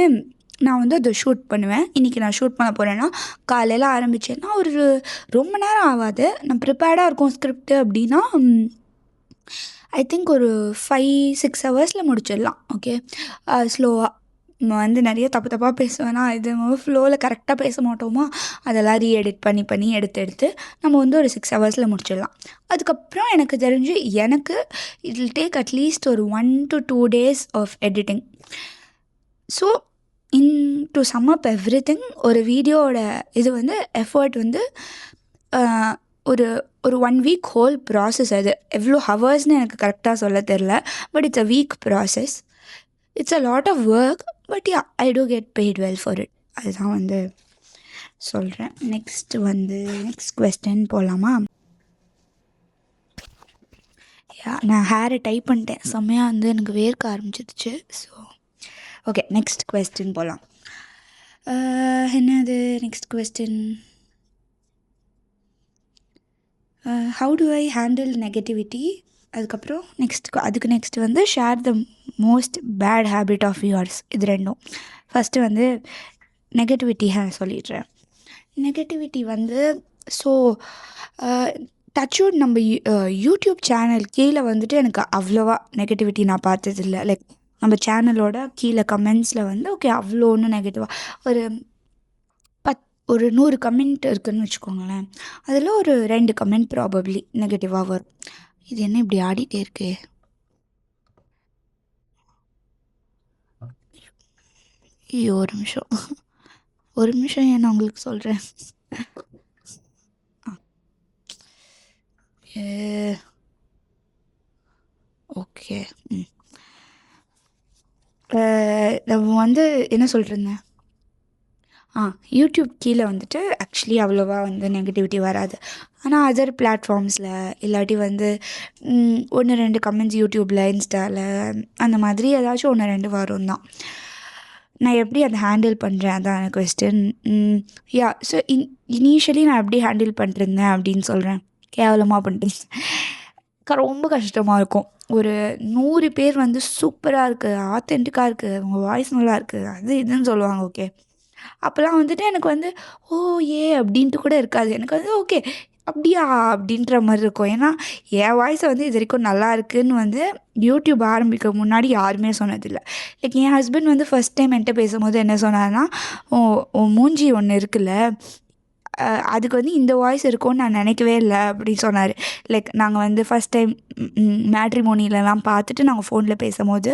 நான் வந்து அதை ஷூட் பண்ணுவேன். இன்றைக்கி நான் ஷூட் பண்ண போகிறேன்னா காலையில் ஆரம்பித்தேன்னா ஒரு ரொம்ப நேரம் ஆகாது. நான் ப்ரிப்பேர்டாக இருக்கும் ஸ்கிரிப்டு அப்படின்னா ஐ திங்க் ஒரு 5-6 ஹவர்ஸில் முடிச்சிடலாம். ஓகே, ஸ்லோவாக வந்து நிறைய தப்பாக பேசுவேன்னா இது ஃப்ளோவில் கரெக்டாக பேச மாட்டோமா, அதெல்லாம் ரீஎடிட் பண்ணி எடுத்து நம்ம வந்து ஒரு 6 ஹவர்ஸில் முடிச்சிடலாம். அதுக்கப்புறம் எனக்கு தெரிஞ்சு இட் வில் டேக் அட்லீஸ்ட் ஒரு 1 to 2 days of editing. So to sum up everything ஒரு வீடியோவோட இது வந்து எஃபர்ட் வந்து ஒரு 1 week ஹோல் ப்ராசஸ். அது எவ்வளோ ஹவர்ஸ்னு எனக்கு கரெக்டாக சொல்ல தெரில. But it's a week process. It's a lot of work. But yeah, I do get paid well for it. அதுதான் வந்து சொல்கிறேன். நெக்ஸ்ட் கொஸ்டின் போகலாமா? நான் ஹேரை டைப் பண்ணிட்டேன். செம்மையாக வந்து எனக்கு வேர்க்க ஆரம்பிச்சிருச்சு. ஸோ ஓகே, நெக்ஸ்ட் கொஸ்டின் போகலாம். என்னது next question? How do I handle negativity? அதுக்கப்புறம் நெக்ஸ்ட் வந்து share the most bad habit of yours. இது ரெண்டும். ஃபஸ்ட்டு வந்து நெகட்டிவிட்டி சொல்லிடுறேன். நெகட்டிவிட்டி வந்து ஸோ டச்வுட் நம்ம யூடியூப் சேனல் கீழே வந்துட்டு எனக்கு அவ்வளோவா நெகட்டிவிட்டி நான் பார்த்ததில்லை. லைக் நம்ம சேனலோட கீழே கமெண்ட்ஸில் வந்து ஓகே அவ்வளோ ஒன்றும் நெகட்டிவாக ஒரு 100 கமெண்ட் இருக்குதுன்னு வச்சுக்கோங்களேன். அதில் ஒரு 2 கமெண்ட் ப்ராபப்ளி நெகட்டிவாக வரும். இது என்ன இப்படி ஆடிட்டே இருக்கு? ஐயோ, ஒரு நிமிஷம் ஏன் நான் உங்களுக்கு சொல்கிறேன். ஓகே, நம்ம வந்து என்ன சொல்கிறேங்க, யூடியூப் கீழே வந்துட்டு ஆக்சுவலி அவ்வளோவா வந்து நெகட்டிவிட்டி வராது. ஆனால் அதர் பிளாட்ஃபார்ம்ஸில் இல்லாட்டி வந்து 1-2 கமெண்ட்ஸ் யூடியூப்பில், இன்ஸ்டாவில் அந்த மாதிரி ஏதாச்சும் 1-2 வரும் தான். நான் எப்படி அதை ஹேண்டில் பண்ணுறேன் அதான் கொஸ்டின். யா, ஸோ இனிஷியலி நான் எப்படி ஹேண்டில் பண்ணிருந்தேன் அப்படின்னு சொல்கிறேன். கேவலமாக பண்ணிட்டு ரொம்ப கஷ்டமாக இருக்கும். ஒரு 100 பேர் வந்து சூப்பராக இருக்குது, ஆத்தென்டிக்காக இருக்குது, உங்கள் வாய்ஸ் நல்லா இருக்குது, அது இதுன்னு சொல்லுவாங்க. ஓகே, அப்போல்லாம் வந்துட்டு எனக்கு வந்து அப்படின்ட்டு கூட இருக்காது. எனக்கு வந்து ஓகே அப்படியா அப்படின்ற மாதிரி இருக்கும். ஏன்னா என் வாய்ஸை வந்து இது வரைக்கும் நல்லா இருக்குதுன்னு வந்து யூடியூப் ஆரம்பிக்க முன்னாடி யாருமே சொன்னதில்லை. லைக் என் ஹஸ்பண்ட் வந்து ஃபஸ்ட் டைம் என்கிட்ட பேசும்போது என்ன சொன்னார்னா, மூஞ்சி ஒன்று இருக்குல்ல, அதுக்கு வந்து இந்த வாய்ஸ் இருக்கும்னு நான் நினைக்கவே இல்லை அப்படின்னு சொன்னார். லைக் நாங்கள் வந்து ஃபஸ்ட் டைம் மேட்ரிமோனிலலாம் பார்த்துட்டு நாங்கள் ஃபோனில் பேசும்போது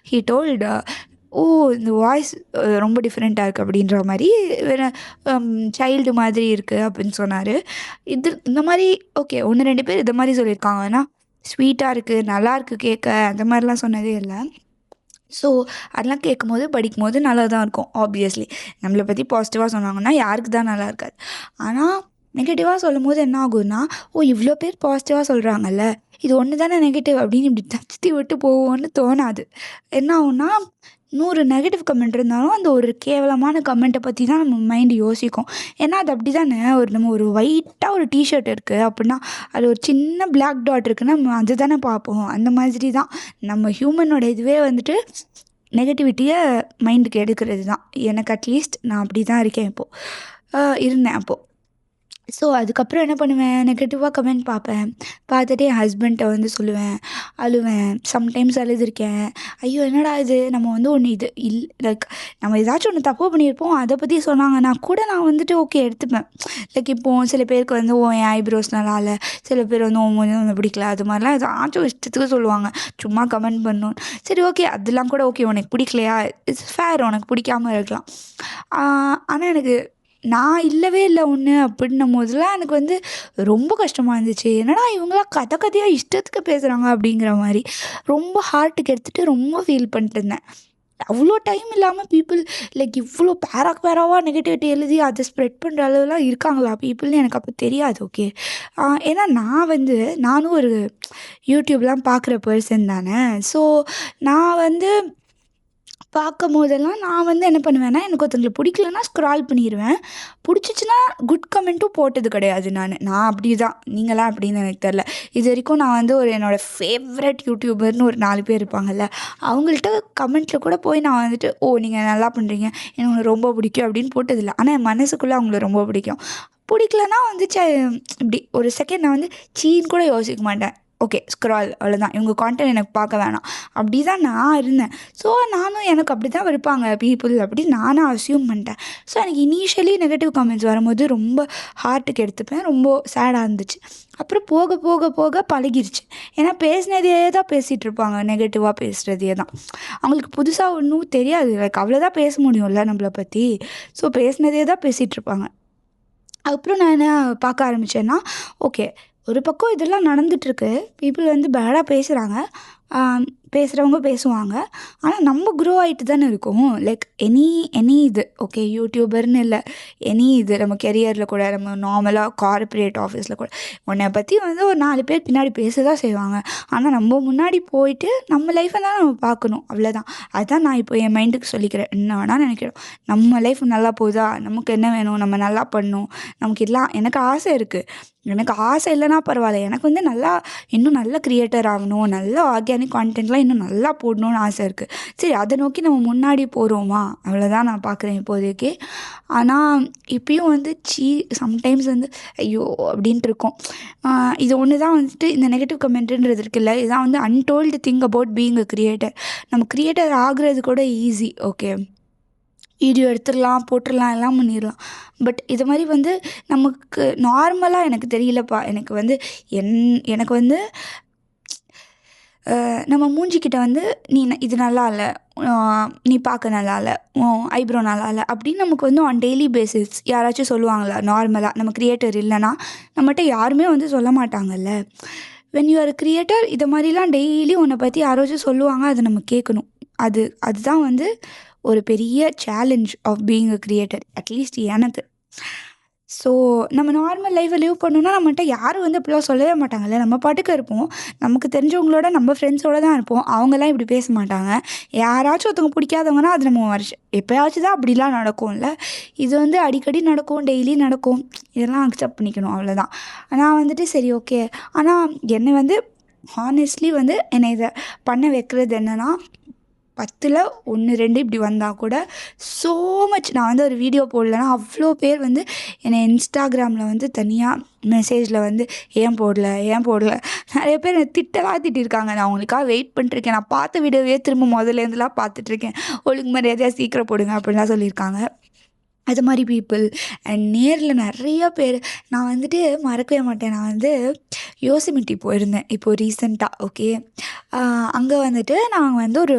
ஹீ டோல்டு, இந்த வாய்ஸ் ரொம்ப டிஃப்ரெண்ட்டாக இருக்குது அப்படின்ற மாதிரி, வேறு சைல்டு மாதிரி இருக்குது அப்படின்னு சொன்னார். இந்த மாதிரி ஓகே 1-2 பேர் இந்த மாதிரி சொல்லியிருக்காங்க. ஆனால் ஸ்வீட்டாக இருக்குது, நல்லாயிருக்கு கேட்க, அந்த மாதிரிலாம் சொன்னதே இல்லை. ஸோ அதெல்லாம் கேட்கும்போது படிக்கும்போது நல்லா தான் இருக்கும். ஆப்வியஸ்லி நம்மளை பற்றி பாசிட்டிவாக சொன்னாங்கன்னா யாருக்கு தான் நல்லா இருக்காது. ஆனால் நெகட்டிவாக சொல்லும் போது என்ன ஆகும்னா, இவ்வளோ பேர் பாசிட்டிவாக சொல்கிறாங்கல்ல, இது ஒன்று தானே நெகட்டிவ் அப்படின்னு இப்படி தத்தி விட்டு போவோன்னு தோணாது. என்ன ஆகும்னா, 100 நெகட்டிவ் கமெண்ட் இருந்தாலும் அந்த ஒரு கேவலமான கமெண்ட்டை பற்றி தான் நம்ம மைண்டு யோசிக்கும். ஏன்னா அது அப்படி தானே. நம்ம ஒரு ஒயிட்டாக ஒரு டிஷர்ட் இருக்குது அப்படின்னா அது ஒரு சின்ன பிளாக் டாட் இருக்குன்னா நம்ம அது தானே பார்ப்போம். அந்த மாதிரி தான் நம்ம ஹியூமனோட இதுவே வந்துட்டு நெகட்டிவிட்டியை மைண்டுக்கு எடுக்கிறது தான். எனக்கு அட்லீஸ்ட் நான் அப்படி தான் இருக்கேன் இருந்தேன் அப்போது. ஸோ அதுக்கப்புறம் என்ன பண்ணுவேன், நெகட்டிவாக கமெண்ட் பார்ப்பேன். பார்த்துட்டு என் ஹஸ்பண்ட்ட வந்து சொல்லுவேன், அழுவேன். சம்டைம்ஸ் அழுதுருக்கேன். ஐயோ என்னடா இது, நம்ம வந்து ஒன்று இது லைக் நம்ம ஏதாச்சும் ஒன்று தப்பு பண்ணியிருப்போம், அதை பற்றி சொன்னாங்கன்னா கூட நான் வந்துட்டு ஓகே எடுத்துப்பேன். லைக் இப்போது சில பேருக்கு வந்து என் ஐப்ரோஸ் நல்லா இல்லை, சில பேர் வந்து மூஞ்சி பிடிக்கல, அது மாதிரிலாம் ஏதாச்சும் இஷ்டத்துக்கு சொல்லுவாங்க சும்மா கமெண்ட் பண்ணணும். சரி ஓகே அதெல்லாம் கூட ஓகே, உனக்கு பிடிக்கலையா, இட்ஸ் ஃபேர், உனக்கு பிடிக்காம இருக்கலாம். ஆனால் எனக்கு நான் இல்லவே இல்லை ஒன்று அப்படின்னும் போதெல்லாம் எனக்கு வந்து ரொம்ப கஷ்டமாக இருந்துச்சு. என்னடா இவங்களாம் கதை கதையாக இஷ்டத்துக்கு பேசுகிறாங்க அப்படிங்கிற மாதிரி ரொம்ப ஹார்ட்டுக்கு எடுத்துகிட்டு ரொம்ப ஃபீல் பண்ணிட்டு இருந்தேன். அவ்வளோ டைம் இல்லாமல் பீப்புள் லைக் இவ்வளோ பேராவாக நெகட்டிவிட்டி எழுதி அதை ஸ்ப்ரெட் பண்ணுற அளவுலாம் இருக்காங்களா பீப்புள்னு எனக்கு அப்போ தெரியாது. ஓகே ஏன்னா நானும் ஒரு யூடியூப்லாம் பார்க்குற பர்சன் தானே. ஸோ நான் வந்து பார்க்கும் போதெல்லாம் நான் வந்து என்ன பண்ணுவேன்னா, எனக்கு ஒருத்தங்களுக்கு பிடிக்கலன்னா ஸ்க்ரால் பண்ணிடுவேன். பிடிச்சிச்சின்னா குட் கமெண்ட்டும் போட்டது கிடையாது நான் அப்படி தான். நீங்களாம் எப்படின்னு எனக்கு தெரில. இது வரைக்கும் நான் வந்து என்னோடய ஃபேவரட் யூடியூபர்னு ஒரு 4 பேர் இருப்பாங்கல்ல, அவங்கள்ட்ட கமெண்ட்டில் கூட போய் நான் வந்துட்டு நீங்கள் நல்லா பண்ணுறீங்க, எனக்கு உங்களை ரொம்ப பிடிக்கும் அப்படின்னு போட்டதில்லை. ஆனால் என் மனசுக்குள்ளே அவங்கள ரொம்ப பிடிக்கும். பிடிக்கலன்னா வந்து இப்படி ஒரு செகண்ட் நான் வந்து சீன்னு கூட யோசிக்க மாட்டேன். ஓகே ஸ்க்ரால், அவ்வளோதான். இவங்க கான்டென்ட் எனக்கு பார்க்க வேணாம், அப்படி தான் நான் இருந்தேன். ஸோ நானும் எனக்கு அப்படி தான் இருப்பாங்க பீப்புள் அப்படின்னு நானும் அஸ்யூம் பண்ணிட்டேன். ஸோ எனக்கு இனிஷியலி நெகட்டிவ் கமெண்ட்ஸ் வரும்போது ரொம்ப ஹார்ட்டுக்கு எடுத்துப்பேன், ரொம்ப சேடாக இருந்துச்சு. அப்புறம் போக போக போக பழகிருச்சு. ஏன்னா பேசினதே தான் பேசிகிட்டு இருப்பாங்க, நெகட்டிவாக பேசுகிறதே தான். அவங்களுக்கு புதுசாக ஒன்றும் தெரியாது. லைக் அவ்வளோதான் பேச முடியும்ல நம்மளை பற்றி. ஸோ பேசினதே தான் பேசிகிட்டு இருப்பாங்க. அப்புறம் நான் என்ன பார்க்க ஆரம்பித்தேன்னா, ஓகே ஒரு பக்கம் இதெல்லாம் நடந்துகிட்ருக்கு, பீப்புள் வந்து பேடாக பேசுகிறாங்க, பேசுகிறவங்க பேசுவாங்க. ஆனால் நம்ம க்ரோ ஆகிட்டு தானே இருக்கோம். லைக் எனி இது ஓகே யூடியூபர்னு இல்லை, இது நம்ம கெரியரில் கூட, நம்ம நார்மலாக கார்ப்பரேட் ஆஃபீஸில் கூட உன்னை பற்றி வந்து ஒரு 4 பேர் பின்னாடி பேச தான் செய்வாங்க. ஆனால் நம்ம முன்னாடி போயிட்டு நம்ம லைஃப்பை தான் நம்ம பார்க்கணும், அவ்வளோதான். அதுதான் நான் இப்போ என் மைண்டுக்கு சொல்லிக்கிறேன். என்ன வேணால் நினைக்கிறோம், நம்ம லைஃப் நல்லா போகுதா, நமக்கு என்ன வேணும், நம்ம நல்லா பண்ணணும், நமக்கு எல்லாம் எனக்கு ஆசை இருக்குது. எனக்கு ஆசை இல்லைனா பரவாயில்ல, எனக்கு வந்து இன்னும் நல்ல க்ரியேட்டர் ஆகணும், நல்ல ஆர்கானிக் கான்டென்ட்லாம் இன்னும் நல்லா போடணும்னு ஆசை இருக்குது. சரி அதை நோக்கி நம்ம முன்னாடி போகிறோமா, அவ்வளோதான் நான் பார்க்குறேன் இப்போதைக்கு. ஆனால் இப்பயும் வந்து சம்டைம்ஸ் வந்து ஐயோ அப்படின்ட்டு இருக்கும். இது ஒன்று தான் வந்துட்டு இந்த நெகட்டிவ் கமெண்ட்டுன்றது இருக்குல்ல, இதுதான் வந்து untold thing about being a creator. நம்ம க்ரியேட்டர் ஆகுறது கூட ஈஸி. ஓகே வீடியோ எடுத்துடலாம், போட்டுடலாம், எல்லாம் பண்ணிடலாம். பட் இது மாதிரி வந்து நமக்கு நார்மலாக எனக்கு தெரியலப்பா. எனக்கு வந்து நம்ம மூஞ்சிக்கிட்ட வந்து இது நல்லா இல்லை, நீ பார்க்க நல்லா இல்லை, ஐப்ரோ நல்லா இல்லை அப்படின்னு நமக்கு வந்து ஆன் டெய்லி பேசிஸ் யாராச்சும் சொல்லுவாங்களா? நார்மலாக நம்ம க்ரியேட்டர் இல்லைன்னா நம்மகிட்ட யாருமே வந்து சொல்ல மாட்டாங்கல்ல. வென் யூ ஆர் க்ரியேட்டர் இதை மாதிரிலாம் டெய்லி உன்னை பற்றி யாராச்சும் சொல்லுவாங்க, அதை நம்ம கேட்கணும். அதுதான் வந்து ஒரு பெரிய challenge of being a creator, at least எனக்கு. ஸோ நம்ம நார்மல் லைஃப்பை லிவ் பண்ணணுன்னா நம்மகிட்ட யாரும் வந்து இப்படிலாம் சொல்லவே மாட்டாங்கல்ல. நம்ம பாட்டுக்கு இருப்போம், நமக்கு தெரிஞ்சவங்களோட நம்ம ஃப்ரெண்ட்ஸோடு தான் இருப்போம். அவங்கெல்லாம் இப்படி பேச மாட்டாங்க. யாராச்சும் ஒருத்தவங்க பிடிக்காதவங்கன்னா அது நம்ம எப்போயாச்சும் தான் அப்படிலாம் நடக்கும்ல. இது வந்து அடிக்கடி நடக்கும், டெய்லி நடக்கும். இதெல்லாம் அக்செப்ட் பண்ணிக்கணும், அவ்வளோதான். நான் வந்துட்டு சரி ஓகே. ஆனால் என்னை வந்து ஹானஸ்ட்லி வந்து என்னை இதை பண்ண வைக்கிறது என்னென்னா, 10ல் 1 2 இப்படி வந்தால் கூட ஸோ மச் நான் வந்து ஒரு வீடியோ போடலைன்னா அவ்வளோ பேர் வந்து என்னை இன்ஸ்டாகிராமில் வந்து தனியாக மெசேஜில் வந்து ஏன் போடல நிறைய பேர் என்னை திட்டியிருக்காங்க. நான் அவங்களுக்காக வெயிட் பண்ணிட்டுருக்கேன், நான் பார்த்த வீடியோவே திரும்ப முதல்லேருந்துலாம் பார்த்துட்ருக்கேன், ஒழுங்கு மரியாதையாக சீக்கிரம் போடுங்க அப்படின்லாம் சொல்லியிருக்காங்க. அது மாதிரி பீப்புள் அண்ட் நேரில் நிறைய பேர். நான் வந்துட்டு மறக்கவே மாட்டேன். நான் வந்து யோசிமிட்டி போயிருந்தேன் இப்போது ரீசெண்டாக. ஓகே அங்கே வந்துட்டு நான் வந்து ஒரு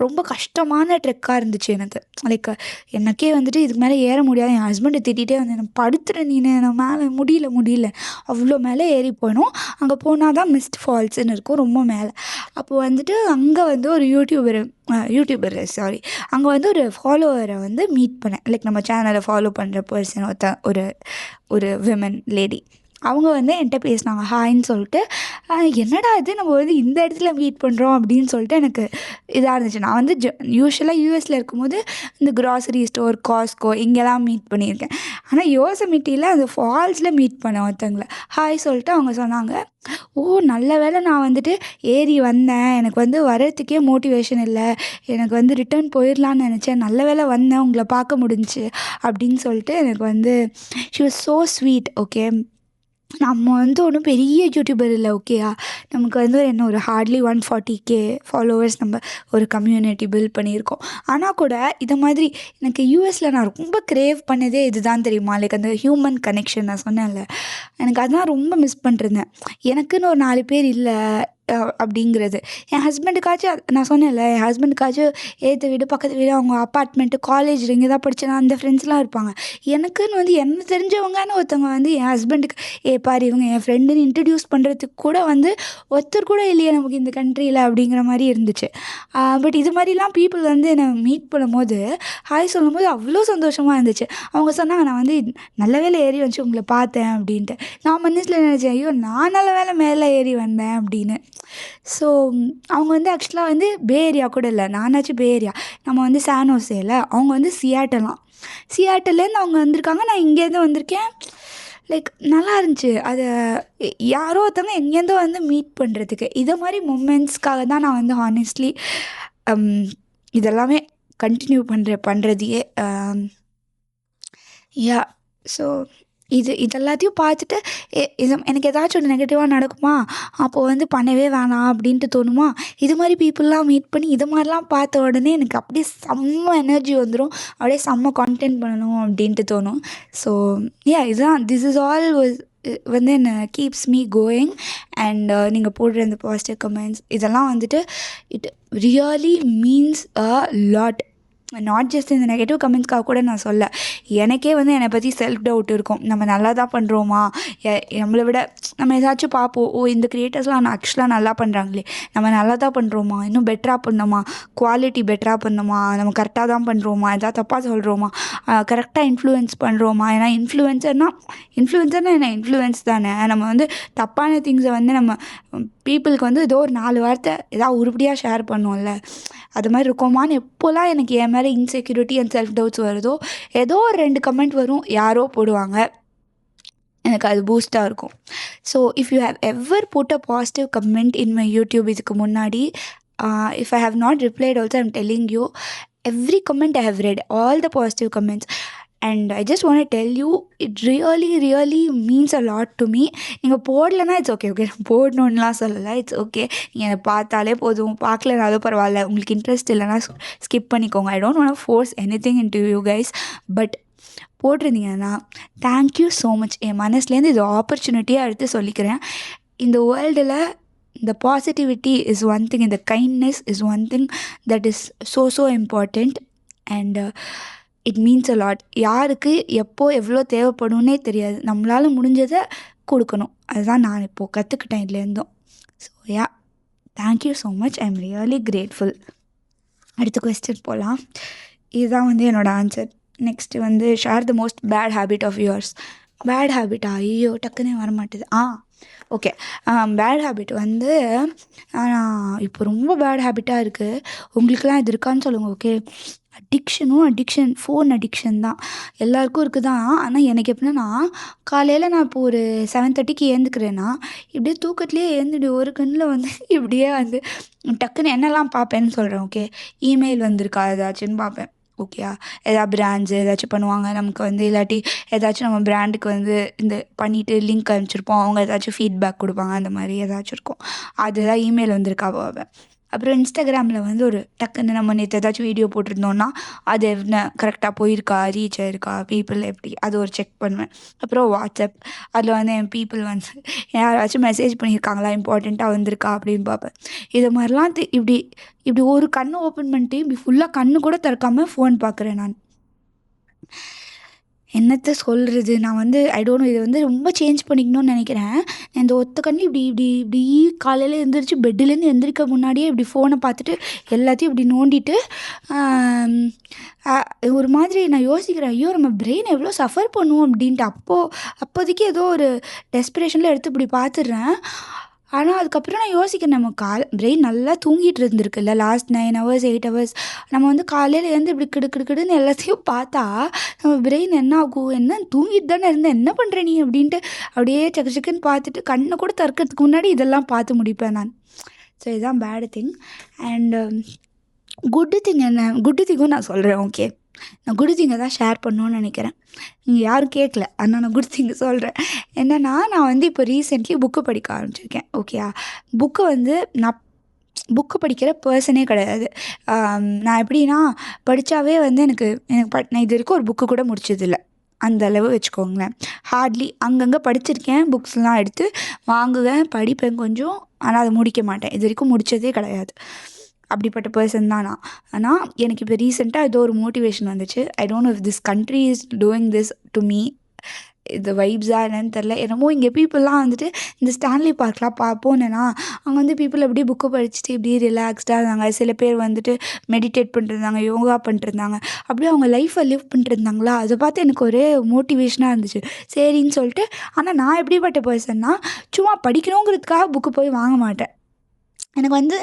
ரொம்ப கஷ்டமான ட்ரெக்காக இருந்துச்சு எனக்கு. லைக் எனக்கே வந்துட்டு இதுக்கு மேலே ஏற முடியாது. என் ஹஸ்பண்டை திட்டிகிட்டே வந்து எனக்கு படுத்துகிறேன் நான் மேலே முடியல அவ்வளோ மேலே ஏறி போனோம். அங்கே போனால் தான் மிஸ்ட் ஃபால்ஸ்ன்னு இருக்கும், ரொம்ப மேலே. அப்போது வந்துட்டு அங்கே வந்து ஒரு யூடியூபர் அங்கே வந்து ஒரு ஃபாலோவரை வந்து மீட் பண்ணேன். லைக் நம்ம சேனலை ஃபாலோ பண்ணுற பர்சன் ஒரு விமன் லேடி. அவங்க வந்து என்கிட்ட பேசினாங்க ஹாய்ன்னு சொல்லிட்டு. என்னடா இது நம்ம வந்து இந்த இடத்துல மீட் பண்ணுறோம் அப்படின்னு சொல்லிட்டு எனக்கு இதாக இருந்துச்சு. நான் வந்து யூஸ்வலாக யூஎஸில் இருக்கும்போது இந்த க்ராசரி ஸ்டோர், காஸ்கோ இங்கெல்லாம் மீட் பண்ணியிருக்கேன். ஆனால் யோசமிட்டியில் அந்த ஃபால்ஸில் மீட் பண்ணேன் ஒருத்தவங்கள. ஹாய் சொல்லிட்டு அவங்க சொன்னாங்க, ஓ நல்ல வேளை நான் வந்துட்டு ஏறி வந்தேன், எனக்கு வந்து வர்றதுக்கே மோட்டிவேஷன் இல்லை, எனக்கு வந்து ரிட்டர்ன் போயிடலான்னு நினச்சேன், நல்ல வேளை வந்தேன், உங்களை பார்க்க முடிஞ்சுச்சு அப்படின்னு சொல்லிட்டு எனக்கு வந்து she was so sweet. Okay, நம்ம வந்து ஒன்றும் பெரிய யூடியூபர் இல்லை. ஓகேயா, நமக்கு வந்து என்ன ஒரு ஹார்ட்லி 140K ஃபாலோவர்ஸ் நம்ம ஒரு கம்யூனிட்டி பில்ட் பண்ணியிருக்கோம். ஆனால் கூட இது மாதிரி எனக்கு யூஎஸில் நான் ரொம்ப கிரேவ் பண்ணதே இதுதான் தெரியுமா, லைக் அந்த ஹியூமன் கனெக்ஷன். நான் சொன்னேன்ல, எனக்கு அதுதான் ரொம்ப மிஸ் பண்ணிருந்தேன். எனக்குன்னு ஒரு 4 பேர் இல்லை அப்படிங்கிறது. என் ஹஸ்பண்டுக்காச்சும் நான் சொன்னேன்ல, என் ஹஸ்பண்டுக்காச்சும் ஏற்ற வீடு, பக்கத்து வீடு, அவங்க அப்பார்ட்மெண்ட்டு, காலேஜில் இங்கே தான் படித்தேன்னா அந்த ஃப்ரெண்ட்ஸ்லாம் இருப்பாங்க. எனக்குன்னு வந்து என்ன தெரிஞ்சவங்கன்னு ஒருத்தவங்க வந்து என் ஹஸ்பண்டுக்கு பாரு இவங்க என் ஃப்ரெண்டுன்னு இன்ட்ரடியூஸ் பண்ணுறதுக்கு கூட வந்து ஒருத்தர் கூட இல்லையே நமக்கு இந்த கண்ட்ரியில் அப்படிங்கிற மாதிரி இருந்துச்சு. பட் இது மாதிரிலாம் பீப்புள் வந்து என்னை மீட் பண்ணும்போது ஹாய் சொல்லும்போது அவ்வளோ சந்தோஷமாக இருந்துச்சு. அவங்க சொன்னாங்க, நான் வந்து நல்ல வேலை ஏறி வந்து உங்களை பார்த்தேன் அப்படின்ட்டு. நான் மனசில் நினச்சேன், ஐயோ நான் நல்ல வேலை மேலே ஏறி வந்தேன் அப்படின்னு. ஸோ அவங்க வந்து ஆக்சுவலாக வந்து பே ஏரியா கூட இல்லை, நானாச்சும் பே ஏரியா. நம்ம வந்து சான் ஹோசேல, அவங்க வந்து சியாட்டலாம். சியாட்டல்லேருந்து அவங்க வந்திருக்காங்க, நான் இங்கேருந்து வந்திருக்கேன். லைக் நல்லா இருந்துச்சு. அதை யாரோ ஒருத்தவங்க எங்கேருந்தோ வந்து மீட் பண்ணுறதுக்கு இதை மாதிரி மூமெண்ட்ஸ்க்காக தான் நான் வந்து ஹானஸ்ட்லி இதெல்லாமே கண்டினியூ பண்ணுறதையே. யா, ஸோ இதெல்லாத்தையும் பார்த்துட்டு எனக்கு ஏதாச்சும் ஒன்று நெகட்டிவாக நடக்குமா, அப்போது வந்து பண்ணவே வேணாம் அப்படின்ட்டு தோணுமா. இது மாதிரி பீப்புளெலாம் மீட் பண்ணி இது மாதிரிலாம் பார்த்த உடனே எனக்கு அப்படியே செம்ம எனர்ஜி வந்துடும், அப்படியே செம்ம கான்டென்ட் பண்ணணும் அப்படின்ட்டு தோணும். ஸோ இதுதான் திஸ் இஸ் ஆல் வந்து என்ன கீப்ஸ் மீ கோயிங். அண்ட் நீங்கள் போடுற இந்த பாசிட்டிவ் கமெண்ட்ஸ் இதெல்லாம் வந்துட்டு it really means a lot. Not just இந்த நெகட்டிவ் கமெண்ட்ஸ்க்காக கூட நான் சொல்ல, எனக்கே வந்து என்னை பற்றி செல்ஃப் டவுட் இருக்கும். நம்ம நல்லா தான் பண்ணுறோமா, நம்மளை விட நம்ம ஏதாச்சும் பார்ப்போம், ஓ இந்த க்ரியேட்டர்ஸ்லாம் ஆக்சுவலாக நல்லா பண்ணுறாங்களே, நம்ம நல்லா தான் பண்ணுறோமா, இன்னும் பெட்டராக பண்ணோமா, குவாலிட்டி பெட்டராக பண்ணோமா, நம்ம கரெக்டாக தான் பண்ணுறோமா, எதாவது தப்பாக சொல்கிறோமா, கரெக்டாக இன்ஃப்ளூயன்ஸ் பண்ணுறோமா. ஏன்னா இன்ஃப்ளூயன்சர்னா என்ன இன்ஃப்ளூயன்ஸ் தானே. நம்ம வந்து தப்பான திங்ஸை வந்து நம்ம பீப்புளுக்கு வந்து ஏதோ ஒரு 4 வார்த்தை ஏதாவது உருப்படியாக ஷேர் பண்ணுவோம்ல, அது மாதிரி இருக்கோமான்னு எப்போல்லாம் எனக்கு என் மேலே இன்செக்யூரிட்டி அண்ட் செல்ஃப் டவுட்ஸ் வருதோ, ஏதோ ஒரு 2 கமெண்ட் வரும், யாரோ போடுவாங்க, எனக்கு அது பூஸ்ட்டாக இருக்கும். So if you have ever put a positive comment in my YouTube இதுக்கு முன்னாடி, if I have not replied also I'm telling you, every comment I have read, all the positive comments. And I just want to tell you, it really means a lot to me. நீங்கள் போடலைன்னா இட்ஸ் ஓகே. நான் போடணுன்னுலாம் சொல்லலை, இட்ஸ் ஓகே. நீங்கள் அதை பார்த்தாலே போதும், பார்க்கலனாலும் பரவாயில்ல, உங்களுக்கு இன்ட்ரெஸ்ட் இல்லைன்னா ஸ்கிப் பண்ணிக்கோங்க. I don't want to force anything into you guys. But போட்டிருந்தீங்கன்னா தேங்க்யூ ஸோ மச். என் மனசுலேருந்து இது ஆப்பர்ச்சுனிட்டியாக எடுத்து சொல்லிக்கிறேன். இந்த வேர்ல்டில் இந்த பாசிட்டிவிட்டி இஸ் ஒன் திங், இந்த kindness is one thing that is so important. And it means a lot. யாருக்கு எப்போ எவ்வளோ தேவைப்படும்னே தெரியாது, நம்மளால் முடிஞ்சதை கொடுக்கணும். அதுதான் நான் இப்போது கற்றுக்கிட்டேன் இதுலேருந்தும். So thank you so much, I am really grateful. அடுத்த கொஸ்டின் போகலாம். இதுதான் வந்து என்னோடய ஆன்சர். நெக்ஸ்ட்டு வந்து share the most bad habit of yours. Bad ஹேபிட்டா, ஐயோ டக்குன்னே வரமாட்டேது. ஓகே, பேட் ஹேபிட் வந்து இப்போ ரொம்ப பேட் ஹேபிட்டாக இருக்குது. உங்களுக்குலாம் இது இருக்கான்னு சொல்லுங்கள். ஓகே, ஃபோன் அடிக்ஷன் தான் எல்லாருக்கும் இருக்குது தான். ஆனால் எனக்கு எப்படின்னா, காலையில் நான் இப்போ ஒரு 7:30க்கு ஏந்துக்கிறேன்னா, இப்படியே தூக்கத்துலேயே ஏந்துட்டு ஒரு கண்ணில் வந்து இப்படியே வந்து டக்குன்னு என்னெல்லாம் பார்ப்பேன்னு சொல்கிறேன். ஓகே, இமெயில் வந்திருக்கா ஏதாச்சுன்னு பார்ப்பேன். ஓகேயா, எதாவது பிராண்ட்ஸ் ஏதாச்சும் பண்ணுவாங்க நமக்கு வந்து, இல்லாட்டி ஏதாச்சும் நம்ம பிராண்டுக்கு வந்து இந்த பண்ணிவிட்டு லிங்க் அனுப்பிச்சிருப்போம், அவங்க ஏதாச்சும் ஃபீட்பேக் கொடுப்பாங்க, அந்த மாதிரி ஏதாச்சும் இருக்கும். அதுதான் இமெயில் வந்திருக்கா பார்ப்பேன். அப்புறம் இன்ஸ்டாகிராமில் வந்து ஒரு டக்குன்னு நம்ம நேற்று ஏதாச்சும் வீடியோ போட்டிருந்தோன்னா அது என்ன கரெக்டாக போயிருக்கா, ரீச் ஆயிருக்கா, பீப்புள் எப்படி, அது ஒரு செக் பண்ணுவேன். அப்புறம் வாட்ஸ்அப், அதில் வந்து என் பீப்புள் வந்து யாராச்சும் மெசேஜ் பண்ணியிருக்காங்களா, இம்பார்ட்டண்ட்டாக வந்திருக்கா அப்படின்னு பார்ப்பேன். இது மாதிரிலாம் இப்படி ஒரு கண்ணு ஓப்பன் பண்ணிட்டு இப்படி ஃபுல்லாக கண்ணு கூட திறக்காமல் ஃபோன் பார்க்குறேன் நான். என்னத்த சொல்கிறது, நான் வந்து ஐ டோன்ட் நோ, இதை வந்து ரொம்ப சேஞ்ச் பண்ணிக்கணும்னு நினைக்கிறேன். இந்த ஒத்த கண்ணு இப்படி இப்படி இப்படி காலையில் எழுந்திரிச்சு பெட்டுலேருந்து எந்திரிக்க முன்னாடியே இப்படி ஃபோனை பார்த்துட்டு எல்லாத்தையும் இப்படி நோண்டிட்டு ஒரு மாதிரி நான் யோசிக்கிறேன், ஐயோ நம்ம பிரெயின் எவ்வளோ சஃபர் பண்ணுவோம் அப்படின்ட்டு. அப்போதைக்கு ஏதோ ஒரு டெஸ்பிரேஷனில் எடுத்து இப்படி பார்த்துடுறேன். ஆனால் அதுக்கப்புறம் நான் யோசிக்கிறேன், நம்ம பிரெயின் நல்லா தூங்கிட்டு இருந்திருக்குல்ல லாஸ்ட் 9 hours 8 hours. நம்ம வந்து காலையில் எழுந்து இப்படி கிடுக்கிடுன்னு எல்லாத்தையும் பார்த்தா நம்ம பிரெயின் என்ன ஆகும், என்ன தூங்கிட்டு தானே இருந்தேன், என்ன பண்ணுற நீ அப்படின்ட்டு அப்படியே சக்குன்னு பார்த்துட்டு கண்ணை கூட திறக்கிறதுக்கு முன்னாடி இதெல்லாம் பார்த்து முடிப்பேன் நான். ஸோ இதுதான் bad thing. And good thing என்ன, குட்டு திங்கும் நான் சொல்கிறேன். ஓகே, நான் குட் திங்கை தான் ஷேர் பண்ணணுன்னு நினைக்கிறேன். நீங்கள் யாரும் கேட்கல, ஆனால் நான் குட் திங்கு சொல்கிறேன். என்னென்னா, நான் வந்து இப்போ ரீசெண்ட்லி புக்கு படிக்க ஆரம்பிச்சிருக்கேன். ஓகேயா, புக்கு வந்து நான் புக்கு படிக்கிற பர்சனே கிடையாது. நான் எப்படின்னா படித்தாவே வந்து எனக்கு நான் இது வரைக்கும் ஒரு புக்கு கூட முடிச்சதில்லை, அந்த அளவு வச்சுக்கோங்களேன். ஹார்ட்லி அங்கங்கே படிச்சிருக்கேன், புக்ஸ்லாம் எடுத்து வாங்குவேன், படிப்பேன் கொஞ்சம், ஆனால் அதை முடிக்க மாட்டேன். இது வரைக்கும் முடித்ததே கிடையாது. அப்படிப்பட்ட பர்சன் தான் நான். ஆனால் எனக்கு இப்போ ரீசெண்டாக ஏதோ ஒரு மோட்டிவேஷன் வந்துச்சு. I don't know if this country is doing this to me, இது வைப்ஸாக என்னன்னு தெரில. என்னமோ இங்கே பீப்புளெலாம் வந்துட்டு இந்த ஸ்டான்லி பார்க்லாம் போனேன்னா அங்கே வந்து பீப்புள் அப்படியே புக்கு படிச்சுட்டு இப்படியே ரிலாக்ஸ்டாக இருந்தாங்க. சில பேர் வந்துட்டு மெடிடேட் பண்ணிட்டுருந்தாங்க, யோகா பண்ணிட்டுருந்தாங்க, அப்படியே அவங்க லைஃப்பை லிவ் பண்ணிட்டுருந்தாங்களா. அதை பார்த்து எனக்கு ஒரே மோட்டிவேஷனாக இருந்துச்சு, சரின்னு சொல்லிட்டு. ஆனால் நான் எப்படிப்பட்ட பர்சன்னா, சும்மா படிக்கணுங்கிறதுக்காக புக்கு போய் வாங்க மாட்டேன். எனக்கு வந்து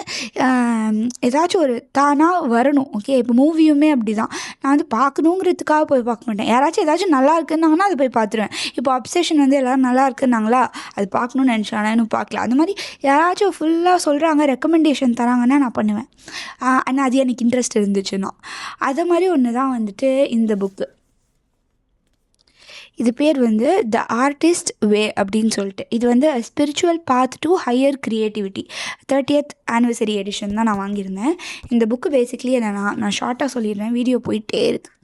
ஏதாச்சும் ஒரு தானாக வரணும். ஓகே, இப்போ மூவியுமே அப்படி தான். நான் வந்து பார்க்கணுங்கிறதுக்காக போய் பார்க்க மாட்டேன். யாராச்சும் ஏதாச்சும் நல்லா இருக்குன்னாங்கன்னா அதை போய் பார்த்துருவேன். இப்போ அப்சஷன் வந்து எல்லோரும் நல்லா இருக்குன்னாங்களா, அது பார்க்கணுன்னு நினச்சானா இன்னும் பார்க்கல. அந்த மாதிரி யாராச்சும் ஃபுல்லாக சொல்கிறாங்க, ரெக்கமெண்டேஷன் தராங்கன்னா நான் பண்ணுவேன். ஆனால் அது எனக்கு இன்ட்ரெஸ்ட் இருந்துச்சுன்னா. அது மாதிரி ஒன்று தான் வந்துட்டு இந்த புக்கு. இது பேர் வந்து த ஆர்டிஸ்ட் வே அப்படின்னு சொல்லிட்டு. இது வந்து spiritual path to higher creativity 30th anniversary edition தான் நான் வாங்கியிருந்தேன். இந்த புக்கு பேசிக்லி என்னென்னா, நான் ஷார்ட்டாக சொல்லிடுறேன், வீடியோ போயிட்டே இருக்குது.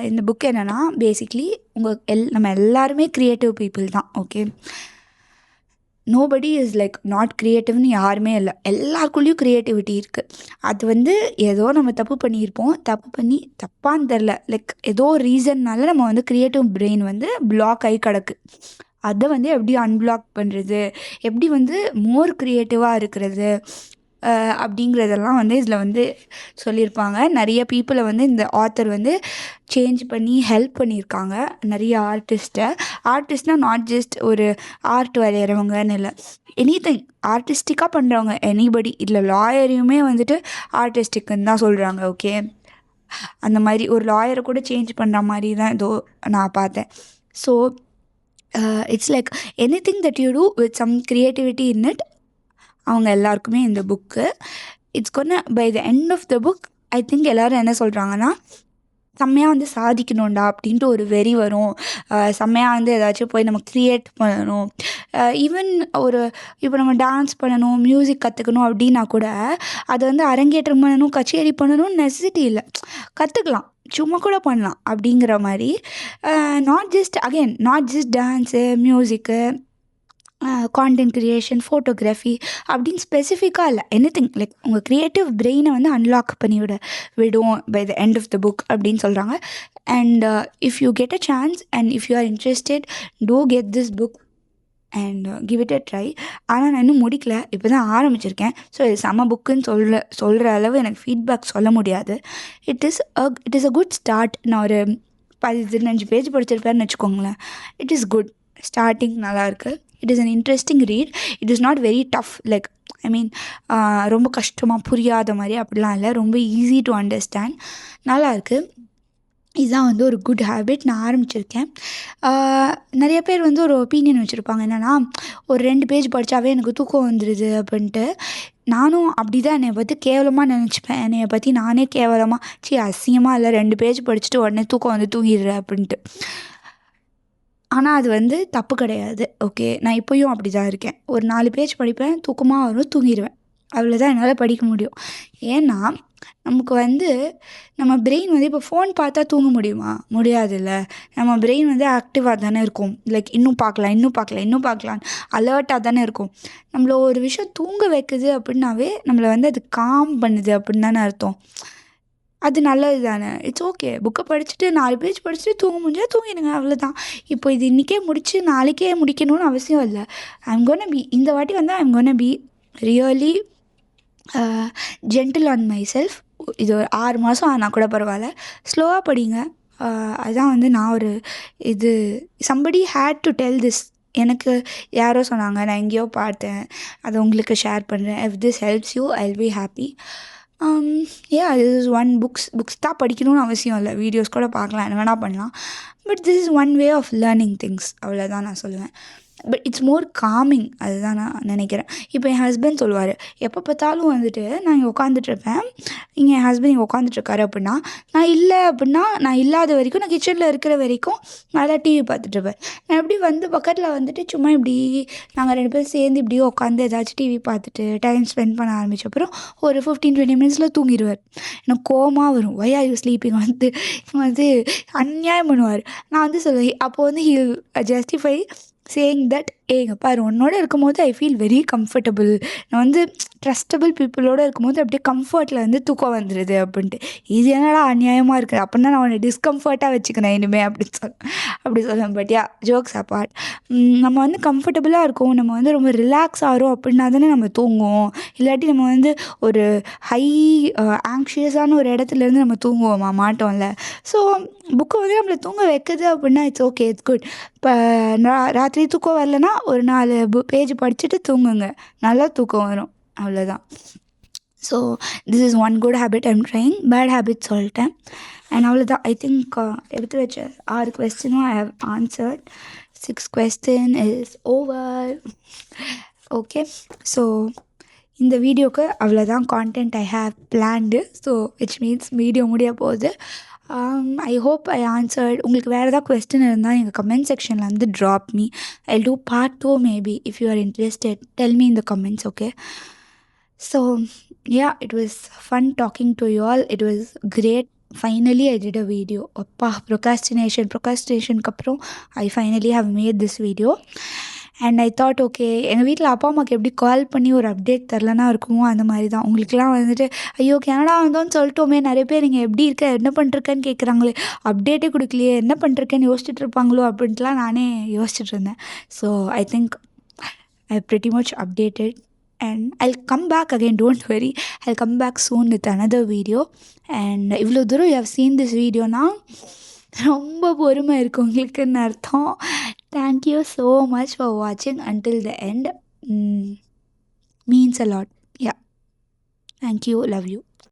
இந்த புக்கு என்னென்னா, பேசிக்லி நம்ம எல்லாருமே க்ரியேட்டிவ் பீப்புள் தான். Okay, nobody is like not க்ரியேட்டிவ்னு யாருமே இல்லை, எல்லாருக்குள்ளேயும் க்ரியேட்டிவிட்டி இருக்குது. அது வந்து ஏதோ நம்ம தப்பு பண்ணியிருப்போம், தப்பான்னு தெரில, லைக் ஏதோ ரீசன்னால நம்ம வந்து க்ரியேட்டிவ் பிரெயின் வந்து பிளாக் ஆகி கிடக்கு. அதை வந்து எப்படி அன்பிளாக் பண்ணுறது, எப்படி வந்து மோர் க்ரியேட்டிவாக இருக்கிறது அப்படிங்கிறதெல்லாம் வந்து இதில் வந்து சொல்லியிருப்பாங்க. நிறைய பீப்புளை வந்து இந்த ஆத்தர் வந்து சேஞ்ச் பண்ணி ஹெல்ப் பண்ணியிருக்காங்க, நிறைய ஆர்டிஸ்ட்னால் நாட் ஜஸ்ட் ஒரு ஆர்ட் வரைகிறவங்கன்னு இல்லை, எனிதிங் ஆர்டிஸ்டிக்காக பண்ணுறவங்க எனிபடி. இதில் லாயரையுமே வந்துட்டு ஆர்டிஸ்டிக்குன்னு தான் சொல்கிறாங்க. ஓகே, அந்த மாதிரி ஒரு லாயரை கூட சேஞ்ச் பண்ணுற மாதிரி தான் ஏதோ நான் பார்த்தேன். So it's like anything that you do with some creativity in it. அவங்க எல்லாருக்குமே இந்த book it's gonna by the end of the book. I think எல்லோரும் என்ன சொல்கிறாங்கன்னா, செம்மையாக வந்து சாதிக்கணும்டா அப்படின்ட்டு ஒரு வெறி வரும், செம்மையாக வந்து ஏதாச்சும் போய் நம்ம க்ரியேட் பண்ணணும். ஈவன் இப்போ நம்ம டான்ஸ் பண்ணணும், மியூசிக் கற்றுக்கணும் அப்படின்னா கூட அதை வந்து அரங்கேற்றம் பண்ணணும், கச்சேரி பண்ணணும்னு நெசசிட்டி இல்லை, கற்றுக்கலாம், சும்மா கூட பண்ணலாம் அப்படிங்கிற மாதிரி. Not just dance, music, content creation, photography அப்படின்னு ஸ்பெசிஃபிக்காக இல்லை, எனிதிங் லைக் உங்கள் க்ரியேட்டிவ் பிரெயினை வந்து அன்லாக் பண்ணி விடும் by the end of the book அப்படின்னு சொல்கிறாங்க. And if you get a chance and if you are interested, do get this book and give it a try. ஆனால் நான் இன்னும் முடிக்கல, இப்போ தான் ஆரம்பிச்சிருக்கேன். ஸோ இது செம்ம புக்குன்னு சொல்கிற அளவு எனக்கு ஃபீட்பேக் சொல்ல முடியாது. It is a good start. நான் ஒரு 15 பேஜ் படிச்சிருப்பேன்னு வச்சுக்கோங்களேன். இட் இஸ் குட் ஸ்டார்டிங், நல்லாயிருக்கு. It is an interesting read. It is not very tough, like I mean ரொம்ப கஷ்டமாக புரியாத மாதிரி அப்படிலாம் இல்லை, ரொம்ப ஈஸி டு அண்டர்ஸ்டாண்ட், நல்லாயிருக்கு. இதுதான் வந்து ஒரு குட் ஹேபிட். நான் ஆரம்பிச்சிருக்கேன். நிறைய பேர் வந்து ஒரு ஒப்பீனியன் வச்சுருப்பாங்க, என்னென்னா ஒரு 2 பேஜ் படித்தாவே எனக்கு தூக்கம் வந்துடுது அப்படின்ட்டு. நானும் அப்படி தான் என்னை பற்றி கேவலமாக நினச்சிப்பேன். என்னையை பற்றி நானே கேவலமாக அசிங்கமாக இல்லை, 2 பேஜ் படிச்சுட்டு உடனே தூக்கம் வந்து தூங்கிடுறேன் அப்படின்ட்டு. ஆனால் அது வந்து தப்பு கிடையாது. ஓகே, நான் இப்போயும் அப்படி தான் இருக்கேன். ஒரு 4 பேஜ் படிப்பேன், தூக்கமாக வரும், தூங்கிடுவேன். அவ்வளோதான் என்னால் படிக்க முடியும். ஏன்னா நமக்கு வந்து நம்ம பிரெயின் வந்து இப்போ ஃபோன் பார்த்தா தூங்க முடியாதுல்ல. நம்ம பிரெயின் வந்து ஆக்டிவாக தானே இருக்கும், லைக் இன்னும் பார்க்கலாம் அலர்ட்டாக தானே இருக்கும். நம்மள ஒரு விஷயம் தூங்க வைக்குது அப்படின்னாவே நம்மளை வந்து அது காம் பண்ணுது அப்படின்னு தானே அர்த்தம். அது நல்லது தானே. It's okay. புக்க படிச்சுட்டு 4 பேஜ் படிச்சுட்டு தூங்க முடிஞ்சா தூங்கிடுங்க அவ்வளோதான். இப்போ இது இன்றைக்கே முடிச்சு நாளைக்கே முடிக்கணும்னு அவசியம் இல்லை. இந்த வாட்டி வந்து I'm gonna be really gentle on myself. இது ஒரு 6 மாதம் ஆனால் கூட பரவாயில்ல. ஸ்லோவாக படிங்க. அதுதான் வந்து நான் ஒரு இது somebody had to tell this. எனக்கு யாரோ சொன்னாங்க, நான் எங்கேயோ பார்த்தேன், அதை உங்களுக்கு ஷேர் பண்ணுறேன். If this helps you I will be happy. This is one books தான் படிக்கணும்னு அவசியம் இல்லை. வீடியோஸ் கூட பார்க்கலாம், என்ன வேணால் பண்ணலாம். But this is one way of learning things. அவ்வளோதான் நான் சொல்லுவேன். But it's more coming. அதுதான் நான் நினைக்கிறேன். இப்போ என் ஹஸ்பண்ட் சொல்லுவார், எப்போ பார்த்தாலும் வந்துட்டு நான் இங்கே உட்காந்துட்ருப்பேன், இங்கே என் ஹஸ்பண்ட் இங்கே உட்காந்துட்ருக்காரு அப்படின்னா, நான் இல்லை அப்படின்னா, நான் இல்லாத வரைக்கும், நான் கிச்சனில் இருக்கிற வரைக்கும் நல்லா டிவி பார்த்துட்ருப்பேன். நான் எப்படி வந்து பக்கத்தில் வந்துட்டு சும்மா இப்படி நாங்கள் 2 பேரும் சேர்ந்து இப்படியே உட்காந்து ஏதாச்சும் டிவி பார்த்துட்டு டைம் ஸ்பெண்ட் பண்ண ஆரம்பித்த அப்புறம் ஒரு 15-20 மினிட்ஸில் தூங்கிடுவார். எனக்கு கோவமாக வரும். ஒய் ஆர் யூ ஸ்லீப்பிங் வந்து அநியாயம் பண்ணுவார். நான் வந்து சொல்லுவேன், அப்போது வந்து ஹீல் ஜஸ்டிஃபை சேயிங் தட், ஏங்க பாரு, உன்னோட இருக்கும்போது ஐ ஃபீல் வெரி கம்ஃபர்டபுள். நான் வந்து ட்ரஸ்டபிள் பீப்புளோடு இருக்கும்போது அப்படியே கம்ஃபர்ட்டில் வந்து தூக்கம் வந்துடுது அப்படின்ட்டு. இது என்னடா அநியாயமாக இருக்குது, அப்படின்னா நான் உன்னை டிஸ்கம்ஃபர்ட்டாக வச்சுக்கிறேன் இனிமேல் அப்படி சொல்லுவேன். பட் யா, ஜோக்ஸ் அப்பார்ட், நம்ம வந்து கம்ஃபர்டபுளாக இருக்கும், நம்ம வந்து ரொம்ப ரிலாக்ஸ் ஆகிறோம் அப்படின்னா தானே நம்ம தூங்குவோம். இல்லாட்டி நம்ம வந்து ஒரு ஹை ஆங்ஷியஸான ஒரு இடத்துலேருந்து நம்ம தூங்குவோமா? மாட்டோம்ல. ஸோ புக்கு வந்து நம்மளை தூங்க வைக்குது அப்படின்னா இட்ஸ் ஓகே, இட்ஸ் குட். இப்போ ராத்திரி தூக்கம் வரலன்னா ஒரு 4 பேஜ் படிச்சுட்டு தூங்குங்க, நல்லா தூக்கம் வரும். அவ்வளோதான். So this is one good habit I'm trying. Bad habit சொல்லிட்டேன். அண்ட் அவ்வளோதான். ஐ திங்க் எடுத்து வச்ச 6 கொஸ்டினும் I have answered. 6th question is over. Okay, so இந்த வீடியோக்கு அவ்வளோதான் content I have planned. So which means video முடிய போகுது. I hope I answered. உங்களுக்கு வேறு ஏதாவது கொஸ்டின் இருந்தால் எங்கள் கமெண்ட் செக்ஷனில் வந்து drop me. I do part 2 maybe. If you are interested, tell me in the comments, okay? So yeah, it was fun talking to you all. It was great. Finally I did a video. அப்பா, procrastinationக்கு அப்புறம் I finally have made this video. And I thought, okay, எங்கள் வீட்டில் அப்பா அம்மாவுக்கு எப்படி கால் பண்ணி ஒரு அப்டேட் தரலனா இருக்குமோ அந்த மாதிரி தான் உங்களுக்குலாம் வந்துட்டு, ஐயோ கனடா வந்தோன்னு சொல்லிட்டோமே, நிறைய பேர் நீங்கள் எப்படி இருக்க, என்ன பண்ணிருக்கேன்னு கேட்குறாங்களே, அப்டேட்டே கொடுக்கலையே, என்ன பண்ணிருக்கேன்னு யோசிச்சுட்டு இருப்பாங்களோ அப்படின்ட்டுலாம் நானே யோசிச்சுட்டு இருந்தேன். So I think I pretty much updated and I'll come back again, don't worry. I'll come back soon with another video. And இவ்வளோ தூரம் you have seen this video now, ரொம்ப பொறுமை இருக்குது உங்களுக்குன்னு அர்த்தம். தேங்க்யூ ஸோ மச் ஃபார் வாட்சிங் until the end. Means a lot. Yeah, thank you, love you.